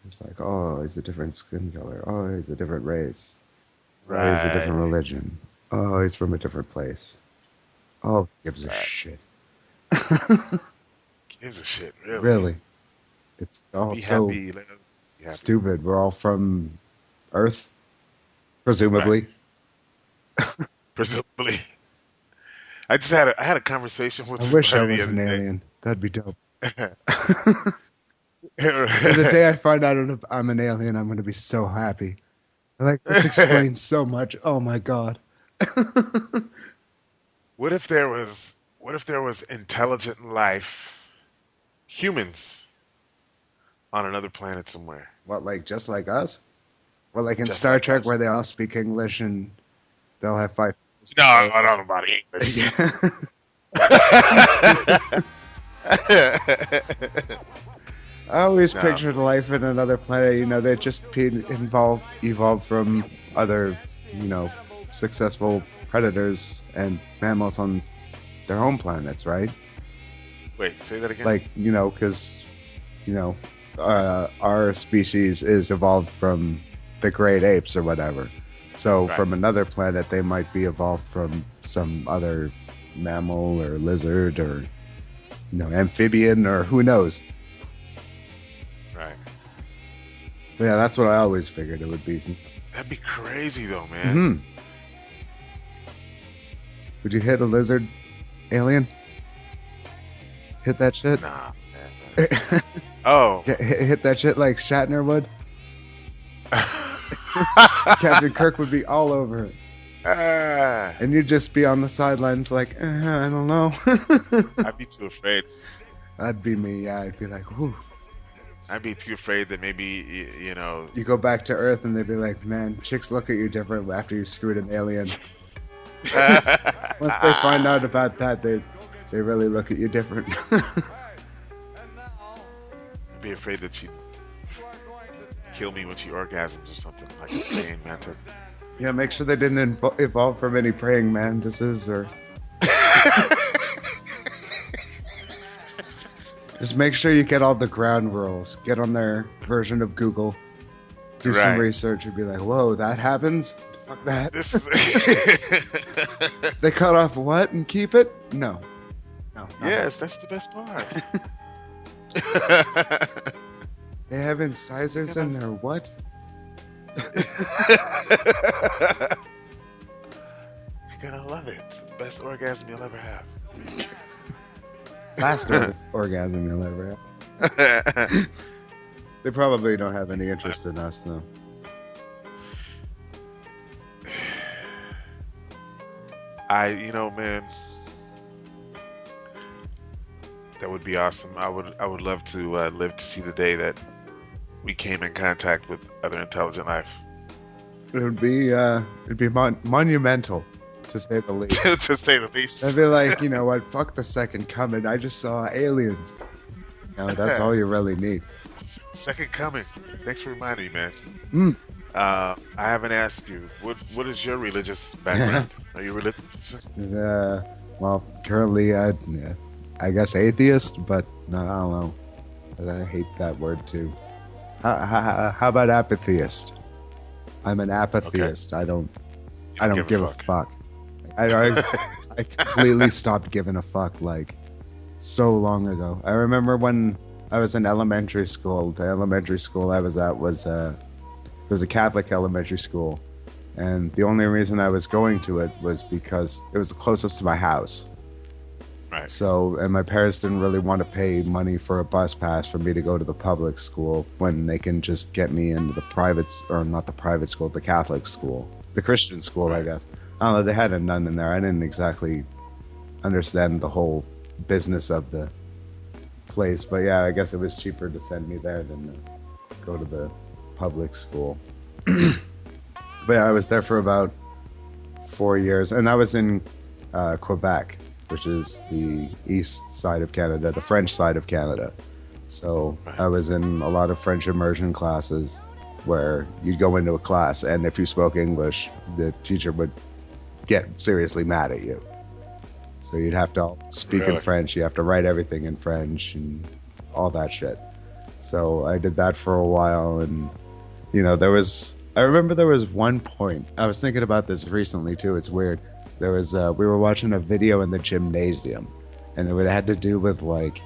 It's like, oh, he's a different skin color. Oh, he's a different race. Oh, he's a different religion. Oh, he's from a different place. Oh, gives a shit. Gives a shit, really. Really. It's all Be so happy. Let them be happy. stupid. We're all from Earth, presumably. Presumably. I had a conversation with I wish I somebody was the an other day. alien. That'd be dope. And the day I find out I'm an alien, I'm going to be so happy. Like, this explains so much. Oh my god. What if there was intelligent life, humans, on another planet somewhere? What, like just like us? Well, like in Just Star like Trek, us. where they all speak English and they'll have 5. No, I don't know about English. I always No. pictured life in another planet. You know, they just evolved from other, successful predators and mammals on their home planets, right? Wait, say that again. Like, because, our species is evolved from the great apes or whatever. So Right. from another planet, they might be evolved from some other mammal or lizard or, amphibian or who knows. right. But yeah, that's what I always figured it would be. That'd be crazy, though, man. Hmm. Would you hit a lizard alien? Hit that shit? Nah, man. Oh, Hit that shit like Shatner would? Captain Kirk would be all over it. Ah, And you'd just be on the sidelines like, I don't know. I'd be too afraid. That'd be me, yeah. I'd be like, whew. I'd be too afraid that maybe, you know... You go back to Earth and they'd be like, man, chicks look at you different after you screwed an alien. Once they find out about that, they really look at you different. I'd be afraid that she'd kill me when she orgasms or something, like a praying mantis. Yeah, make sure they didn't evolve from any praying mantises or... Just make sure you get all the ground rules. Get on their version of Google. Do some Right. research and be like, whoa, that happens? Fuck that. This is... They cut off what and keep it? No. No. not Yes, that's the best part. that. They have incisors in their what? You're gonna love it. Best orgasm you'll ever have. Last orgasm you'll ever have. They probably don't have any interest in us, though. Man, that would be awesome. I would love to live to see the day that we came in contact with other intelligent life. It'd be monumental, to say the least. To say the least. I'd be like, you know what? Fuck the second coming. I just saw aliens. No, that's all you really need. Second coming. Thanks for reminding me, man. Mm. I haven't asked you. What is your religious background? Are you religious? Well, currently, I guess atheist, but no, I don't know. But I hate that word too. How about apatheist? I'm an apatheist. I don't give a fuck. I completely stopped giving a fuck like so long ago. I remember when I was in elementary school. The elementary school I was at was a Catholic elementary school, and the only reason I was going to it was because it was the closest to my house. Right. So, and my parents didn't really want to pay money for a bus pass for me to go to the public school when they can just get me into the the Catholic school, the Christian school, I guess. I don't know, they had a nun in there. I didn't exactly understand the whole business of the place, but yeah, I guess it was cheaper to send me there than to go to the public school. But yeah, I was there for about 4 years, and I was in Quebec, which is the east side of Canada, the French side of Canada. So I was in a lot of French immersion classes where you'd go into a class, and if you spoke English, the teacher would get seriously mad at you. So you'd have to all speak in French, you have to write everything in French and all that shit. So I did that for a while, and I remember there was one point, I was thinking about this recently too, it's weird. There was we were watching a video in the gymnasium, and it had to do with life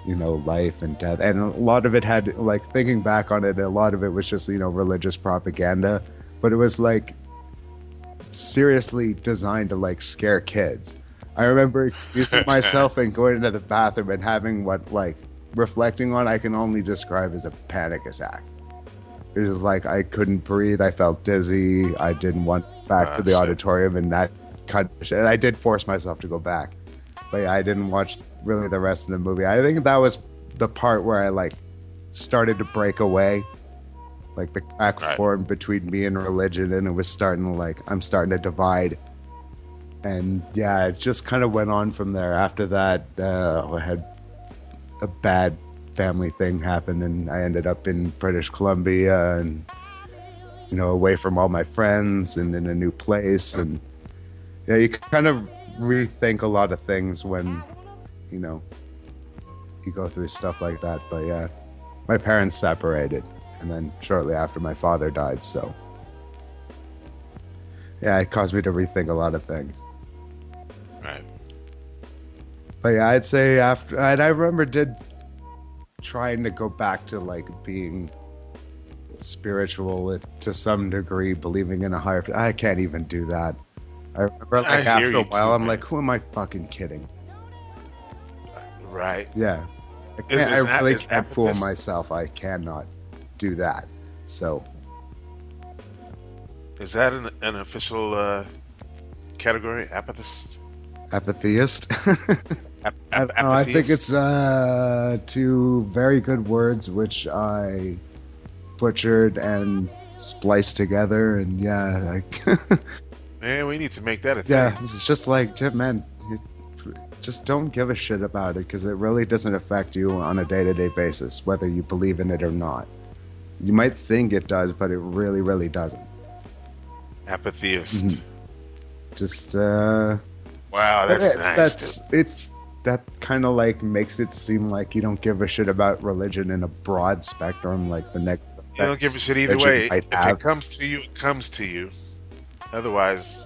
and death, and a lot of it had, thinking back on it, a lot of it was just religious propaganda, but it was seriously designed to scare kids. I remember excusing myself and going into the bathroom and having what reflecting on I can only describe as a panic attack. It was I couldn't breathe, I felt dizzy, I didn't want back to the auditorium, and that kind of shit. And I did force myself to go back, but yeah, I didn't watch really the rest of the movie. I think that was the part where I started to break away, the crack formed between me and religion, and it was starting to I'm starting to divide. And yeah, it just kind of went on from there. After that, I had a bad family thing happen, and I ended up in British Columbia, and away from all my friends and in a new place. And yeah, you kind of rethink a lot of things when you go through stuff like that. But yeah, my parents separated, and then shortly after my father died, so yeah, it caused me to rethink a lot of things. Right. But yeah, I'd say after, and I remember trying to go back to being spiritual to some degree, believing in a higher. I can't even do that. I remember after a while, I'm who am I fucking kidding? Right. Yeah. I really can't fool myself. I cannot do that. So Is that an official category? Apathist? Apatheist. I don't know, I think it's two very good words which I butchered and spliced together, and yeah, like Man, we need to make that a thing. yeah, it's just like Tim, man, you just don't give a shit about it because it really doesn't affect you on a day-to-day basis, whether you believe in it or not. You might think it does, but it really, really doesn't. Apatheist. Just Wow, that's nice. That kind of like makes it seem like you don't give a shit about religion in a broad spectrum, like the next. You don't give a shit either way. If it comes to you, it comes to you. Otherwise,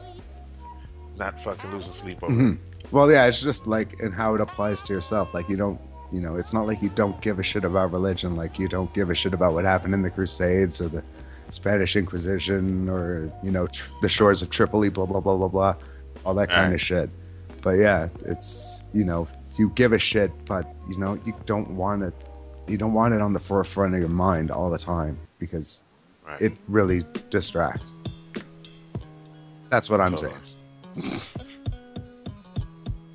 not fucking losing sleep over it. Well, yeah, it's just like in how it applies to yourself. Like you don't, it's not like you don't give a shit about religion. Like you don't give a shit about what happened in the Crusades or the Spanish Inquisition or the shores of Tripoli, blah blah blah blah blah, all that kind of shit. But yeah, it's you give a shit, but you don't want it. You don't want it on the forefront of your mind all the time because it really distracts. That's what I'm saying.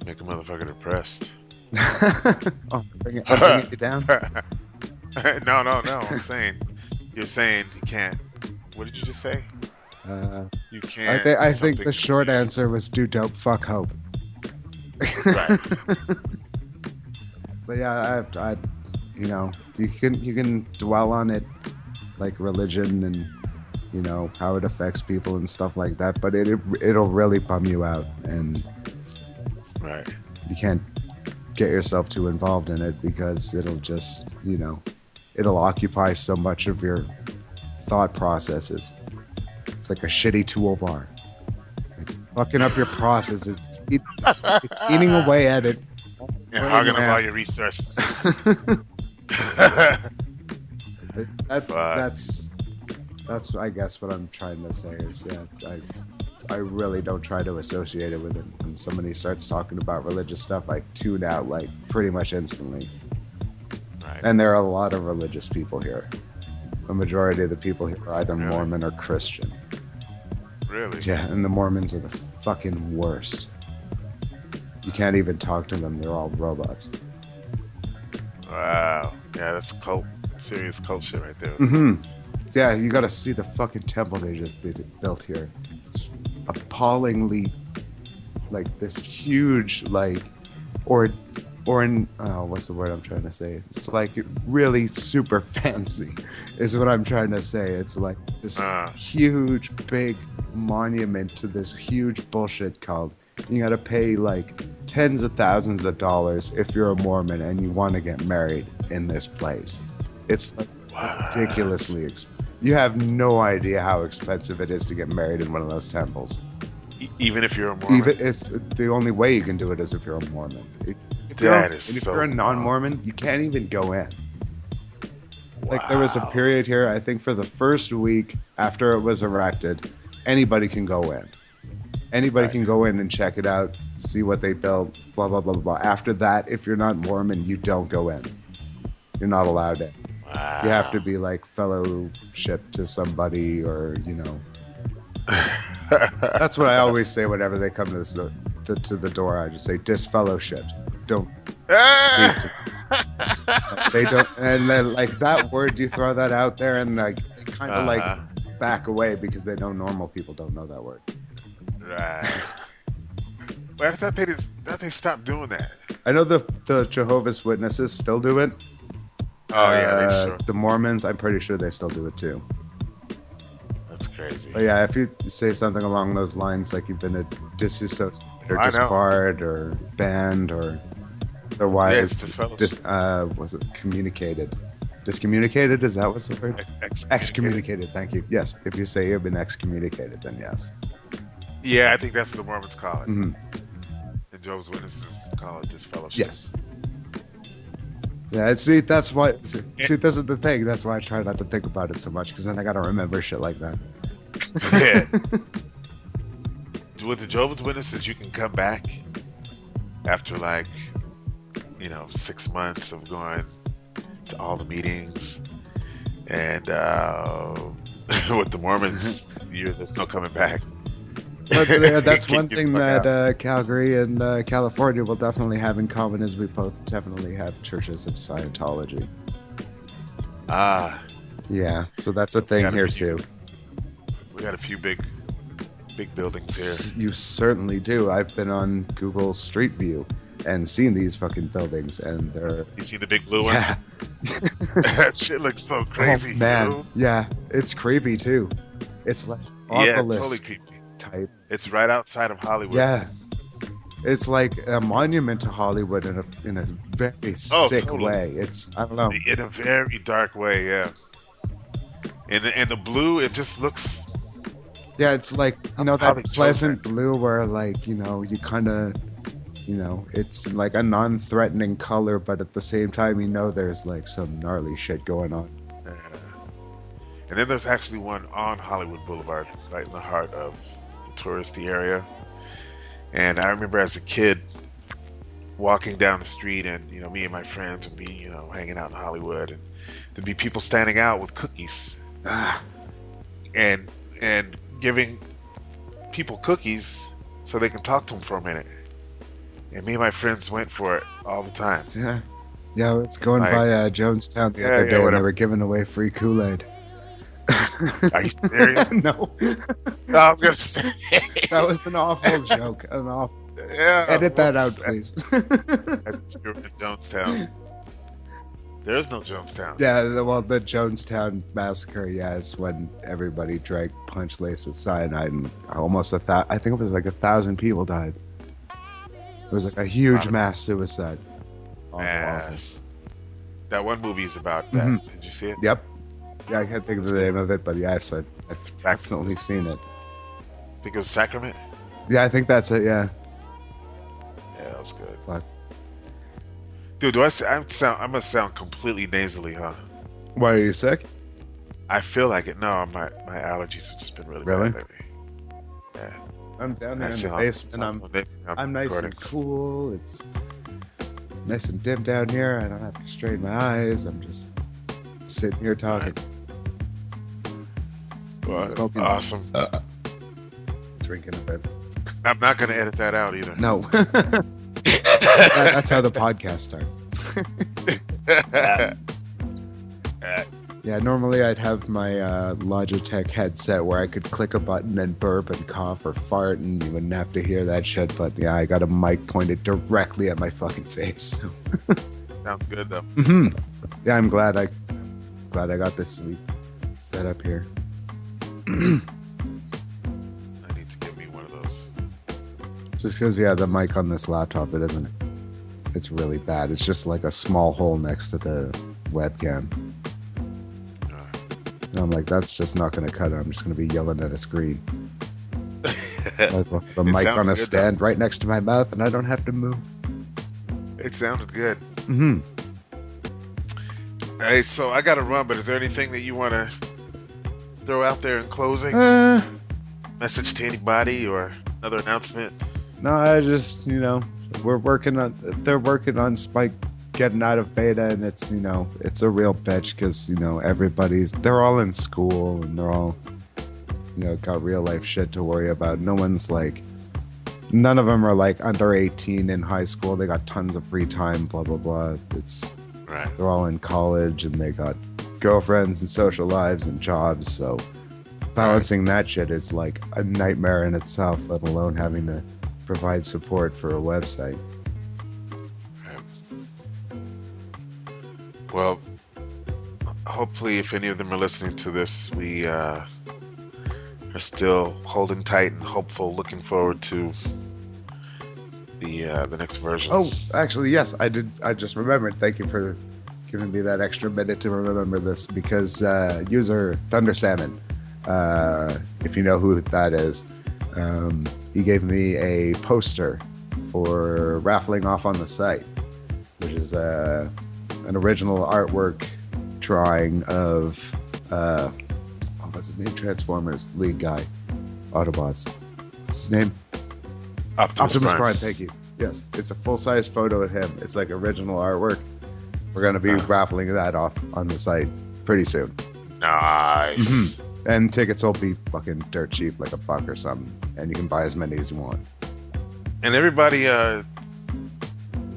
Make a motherfucker depressed. Oh, bring it down. No. I'm saying, you're saying you can't. What did you just say? You can't. I think the short answer was do dope, fuck hope. Right. But yeah, I you can dwell on it, like religion and how it affects people and stuff like that, but it'll really bum you out, and you can't get yourself too involved in it because it'll just it'll occupy so much of your thought processes. It's like a shitty toolbar. It's fucking up your process. It's eating away at it. And hogging up all your resources. That's I guess what I'm trying to say is I really don't try to associate it with it. When somebody starts talking about religious stuff, I tune out like pretty much instantly. Right. And there are a lot of religious people here. The majority of the people here are either Mormon or Christian. Really? Yeah, and the Mormons are the fucking worst. You can't even talk to them. They're all robots. Wow. Yeah, that's serious cult shit right there. Yeah, you gotta see the fucking temple they just built here. It's appallingly, like, this huge, like, what's the word I'm trying to say? It's like really super fancy is what I'm trying to say. It's like this huge, big monument to this huge bullshit cult. You gotta pay like tens of thousands of dollars if you're a Mormon and you want to get married in this place. It's like ridiculously expensive. You have no idea how expensive it is to get married in one of those temples. Even if you're a Mormon? It's the only way you can do it is if you're a Mormon. If you're a non-Mormon, you can't even go in. Like there was a period here, I think for the first week after it was erected, anybody can go in. Anybody can go in and check it out, see what they built, blah, blah, blah, blah. After that, if you're not Mormon, you don't go in. You're not allowed in. Wow. You have to be like fellowship to somebody or, That's what I always say whenever they come to the door. I just say disfellowship. Don't speak to them. They don't, and then like that word, you throw that out there and like they kind of like back away because they know normal people don't know that word. Right. But I thought they stopped doing that. I know the Jehovah's Witnesses still do it. Oh yeah, they sure. The Mormons, I'm pretty sure they still do it too. That's crazy. But yeah, if you say something along those lines, like you've been disassociated or disbarred or banned or otherwise, was it communicated? Discommunicated? Is that what's the word? Excommunicated. Thank you. Yes, if you say you've been excommunicated, then yes. Yeah, I think that's what the Mormons call it. And Jehovah's Witnesses call it disfellowship. Yes. Yeah, see, that's why. See, this is the thing. That's why I try not to think about it so much, because then I gotta remember shit like that. Yeah. With the Jehovah's Witnesses, you can come back after 6 months of going to all the meetings, and with the Mormons, there's no coming back. But that's Get one the thing fuck that Calgary and California will definitely have in common is we both definitely have churches of Scientology. Ah, Yeah, so that's a thing got a here few. too. we got a few big buildings here. You certainly do. I've been on Google Street View and seen these fucking buildings, and they're You see the big blue yeah. one? That shit looks so crazy. Oh, man, dude. yeah, it's creepy too. It's like Yeah, it's obelisk totally creepy. type. It's right outside of Hollywood. Yeah, it's like a monument to Hollywood in a very Oh, sick totally. way. It's I don't know. In a very dark way, yeah. And the blue, it just looks. Yeah, it's like that Probably pleasant blue where like you kind of it's like a non-threatening color, but at the same time there's like some gnarly shit going on. And then there's actually one on Hollywood Boulevard, right in the heart of the touristy area. And I remember as a kid walking down the street, and me and my friends would be hanging out in Hollywood, and there'd be people standing out with cookies, and giving people cookies so they can talk to them for a minute. And me and my friends went for it all the time. Yeah, I was going Like- by Jonestown the Yeah, other yeah, day, and they whatever. were giving away free Kool-Aid. Are you serious? No, I was gonna say. that was an awful joke. An awful. Yeah, Edit that whoops. out, please. That's true in Jonestown. There's no Jonestown. Yeah, the Jonestown massacre, is when everybody drank punch laced with cyanide, and almost I think it was like 1,000 people died. It was like a huge Wow. mass suicide. Awful, awful. Yes. That one movie is about that. Mhm. Did you see it? Yep. Yeah, I can't think of the name of it, but yeah, I've definitely seen it. I think it was Sacrament. Yeah, I think that's it. Yeah. Yeah, that was good. Fuck. Dude, I must sound completely nasally, huh? Why, are you sick? I feel like it. No, my allergies have just been really Really? bad lately. Yeah. I'm down there I in the sound- basement. sound so nasally on I'm nice and recordings. cool. It's nice and dim down here. I don't have to strain my eyes. I'm just sitting here talking, Well, Smoking. awesome. drinking a bit. I'm not going to edit that out either. No. That's how the podcast starts. Yeah, normally I'd have my Logitech headset where I could click a button and burp and cough or fart, and you wouldn't have to hear that shit. But yeah, I got a mic pointed directly at my fucking face. So. Sounds good, though. Yeah, I'm glad I got this sweet set up here. I need to get me one of those. Just because, the mic on this laptop, it's really bad. It's just like a small hole next to the webcam. And I'm like, that's just not going to cut it. I'm just going to be yelling at a screen. The It mic sounds on a good, stand right next to my mouth, and I don't have to move. It sounded good. Mm-hmm. Hey, so I got to run, but is there anything that you want to throw out there in closing? Message to anybody or another announcement? No, I just, they're working on Spike getting out of beta, and it's a real bitch because they're all in school and they're all got real life shit to worry about. None of them are like under 18 in high school. They got tons of free time, blah blah blah. Right. They're all in college and they got girlfriends and social lives and jobs, so balancing that shit is like a nightmare in itself, let alone having to provide support for a website. Well, hopefully, if any of them are listening to this, we are still holding tight and hopeful, looking forward to the next version. Oh, actually, yes, I did. I just remembered. Thank you for giving me that extra minute to remember this, because user Thunder Salmon, if you know who that is, he gave me a poster for raffling off on the site, which is an original artwork drawing of what's his name? Transformers lead guy, Autobots. What's his name? Optimus Prime. Thank you. Yes, it's a full-size photo of him. It's like original artwork. We're gonna be raffling that off on the site pretty soon. Nice. And tickets will be fucking dirt cheap, like $1 or something, and you can buy as many as you want. And everybody,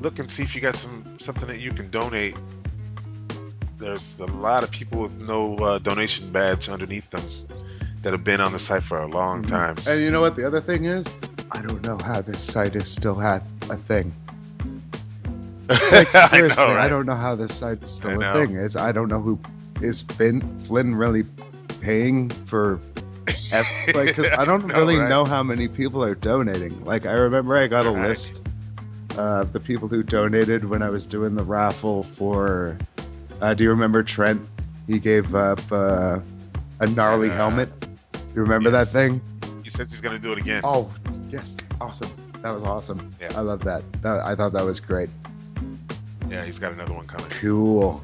look and see if you got something that you can donate. There's a lot of people with no donation badge underneath them that have been on the site for a long time. And you know what the other thing is? I don't know how this site is still a thing. Like, seriously, right? I don't know how this site is still I a know. thing. I don't know who is Flynn really paying for. Like, because I don't know, really right? know how many people are donating. Like, I remember I got a Right. list of the people who donated when I was doing the raffle for. Do you remember Trent? He gave up a gnarly Yeah. helmet. You remember Yes. that thing? He says he's going to do it again. Oh, yes. Awesome. That was awesome. Yeah. I love that. I thought that was great. Yeah, he's got another one coming. Cool.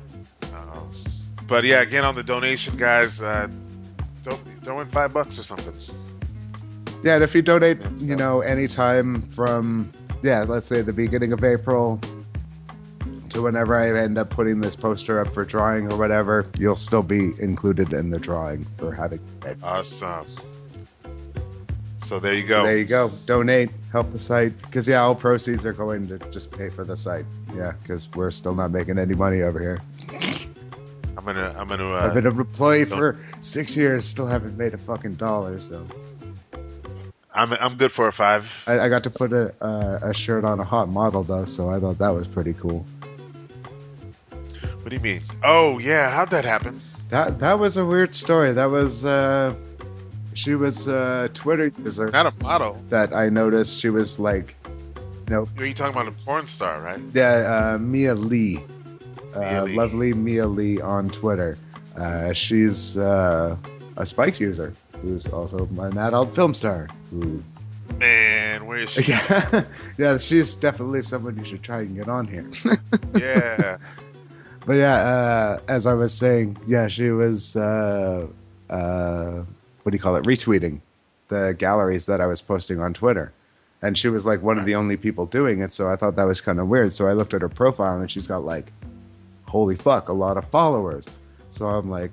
But yeah, again on the donation, guys, throw in $5 or something. Yeah, and if you donate, Yeah. anytime from, let's say the beginning of April to whenever I end up putting this poster up for drawing or whatever, you'll still be included in the drawing for having it. Awesome. So there you So go. there you go. Donate, help the site. Because, all proceeds are going to just pay for the site. Yeah, because we're still not making any money over here. I'm gonna. I've been an employee for 6 years, still haven't made a fucking dollar, so. I'm good for a 5. I got to put a shirt on a hot model, though, so I thought that was pretty cool. What do you mean? Oh yeah, how'd that happen? That was a weird story. That was she was a Twitter user Not a model. that I noticed. She was like, You're talking about a porn star, right? Mia Lee, Mia Lee. lovely Mia Lee on Twitter. She's a Spike user who's also an adult film star. Who, Man, where is she? yeah, she's definitely someone you should try and get on here. Yeah. But as I was saying, she was what do you call it? Retweeting the galleries that I was posting on Twitter. And she was like one of the only people doing it, so I thought that was kind of weird. So I looked at her profile and she's got like, holy fuck, a lot of followers. So I'm like,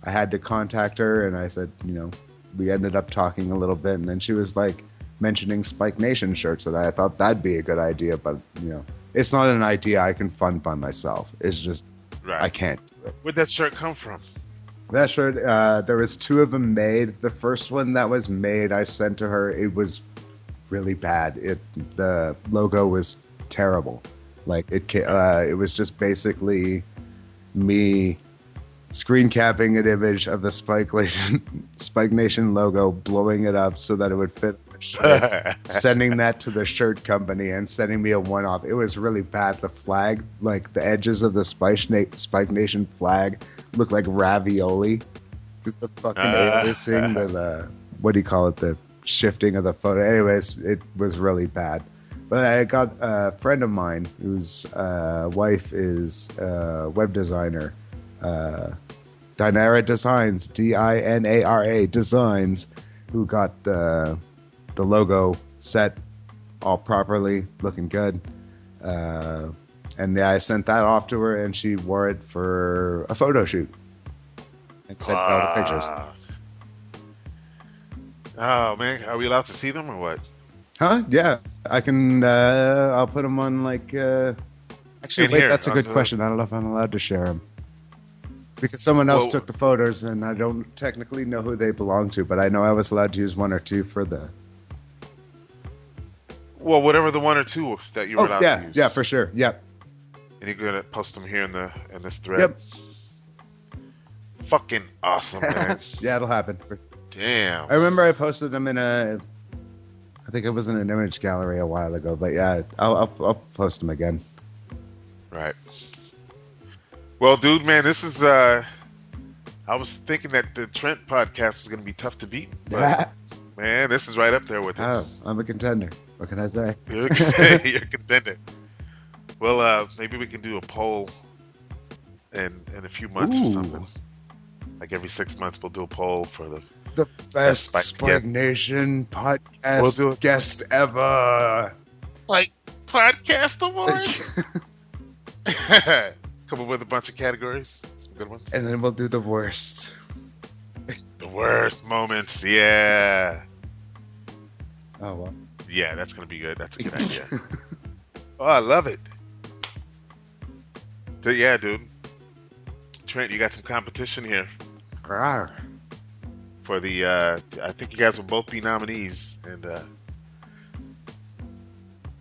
I had to contact her and I said, we ended up talking a little bit, and then she was like mentioning Spikenation shirts, and I thought that'd be a good idea, but it's not an idea I can fund by myself. It's just Right. I can't do it. Where'd that shirt come from? That shirt, there was 2 of them made. The first one that was made, I sent to her. It was really bad. The logo was terrible. Like it was just basically me screen capping an image of the Spike Nation logo, blowing it up so that it would fit the shirt, sending that to the shirt company and sending me a one-off. It was really bad. The flag, like the edges of the Spike Nation flag, looked like ravioli. Just the fucking aliasing, the what do you call it? The shifting of the photo. Anyways, it was really bad. But I got a friend of mine whose wife is a web designer. Dinara Designs, Dinara Designs, who got the logo set all properly, looking good. And I sent that off to her, and she wore it for a photo shoot and sent me all the pictures. Oh man, are we allowed to see them or what? Huh? Yeah, I can. I'll put them on like. Actually, In wait, here, that's a on good the- question. I don't know if I'm allowed to share them. Because someone else Well- took the photos, and I don't technically know who they belong to, but I know I was allowed to use 1 or 2 for the. Well, whatever the 1 or 2 that you were allowed to use. yeah, for sure. Yep. And you're gonna post them here in this thread. Yep. Fucking awesome, man. Yeah, it'll happen. Damn. I remember I posted them in I think it was in an image gallery a while ago, but yeah, I'll post them again. Right. Well, dude, man, this is. I was thinking that the Trent podcast was gonna be tough to beat, but man, this is right up there with it. Oh, I'm a contender. What can I say? You're a contender. Well, maybe we can do a poll in a few months or Ooh. something. Like every 6 months, we'll do a poll for the. The best Spike- Spike Nation podcast We'll do it. guest ever. Like podcast awards. Come up with a bunch of categories, some good ones. And then we'll do the worst. The worst moments. Yeah. Oh well. Yeah, that's gonna be good. That's a good idea. Oh, I love it. So, yeah, dude. Trent, you got some competition here Rawr. for the. I think you guys will both be nominees, and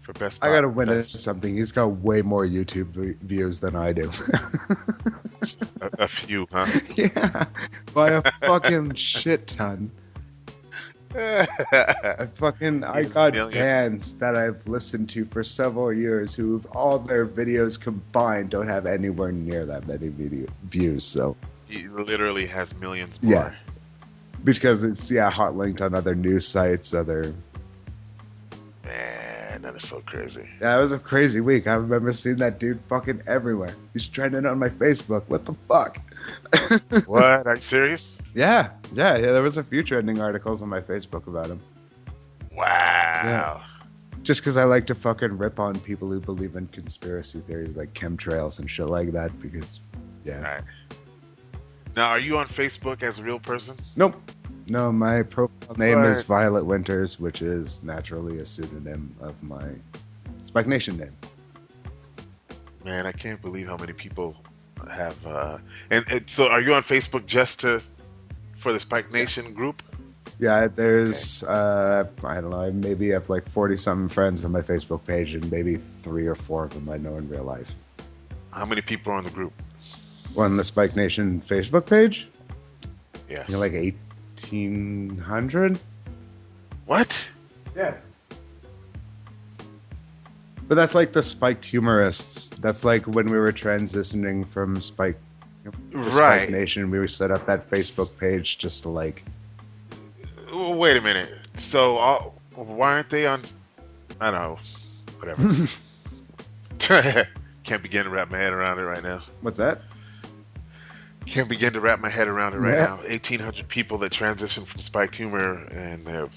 for best. I gotta win best, something. He's got way more YouTube views than I do. a few, huh? Yeah, by a fucking shit ton. I Yes, got millions. bands that I've listened to for several years who all their videos combined don't have anywhere near that many video views. So He literally has millions more. yeah, because it's hot linked on other news sites, other. Man, that is so crazy. Yeah, it was a crazy week. I remember seeing that dude fucking everywhere. He's trending on my Facebook. What the fuck? What? Are you serious? Yeah. There was a few trending articles on my Facebook about him. Wow. Just because I like to fucking rip on people who believe in conspiracy theories like chemtrails and shit like that. Because, yeah. All right. Now, are you on Facebook as a real person? Nope. No, my profile name is What? Violet Winters, which is naturally a pseudonym of my Spikednation name. Man, I can't believe how many people have. And so, are you on Facebook just for the Spikenation group? Yeah, there's I don't know, maybe I have like 40-something friends on my Facebook page, and maybe 3 or 4 of them I know in real life. How many people are on the group? On the Spikenation Facebook page, Yes. like 1,800. What? Yeah. But that's like the spiked humorists. That's like when we were transitioning from Spike to Right. Spike Nation, we set up that Facebook page just to like. Well, wait a minute. So, why aren't they on? I don't know. Whatever. Can't begin to wrap my head around it right now. What's that? Can't begin to wrap my head around it right Yeah. now. 1,800 people that transitioned from spiked humor, and they're.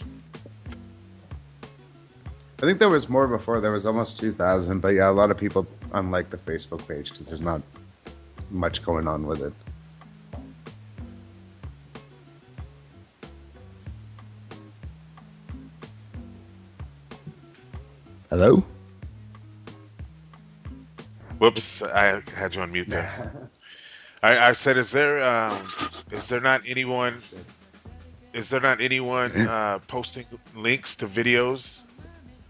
I think there was more before. There was almost 2,000, but yeah, a lot of people unlike the Facebook page because there's not much going on with it. Hello? Whoops! I had you on mute there. I said, is there not anyone posting links to videos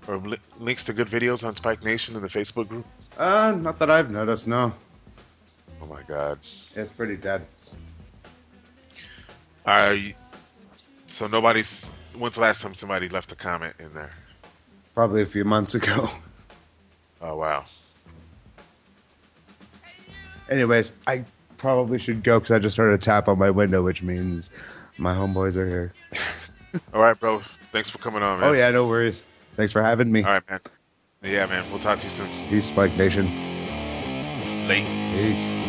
or links to good videos on Spike Nation in the Facebook group? Not that I've noticed, no. Oh my God! It's pretty dead. So nobody's. When's the last time somebody left a comment in there? Probably a few months ago. Oh wow! Anyways, I probably should go because I just heard a tap on my window, which means my homeboys are here. All right, bro. Thanks for coming on, man. Oh yeah, no worries. Thanks for having me. All right, man. Yeah, man. We'll talk to you soon. Peace, Spike Nation. Late. Peace.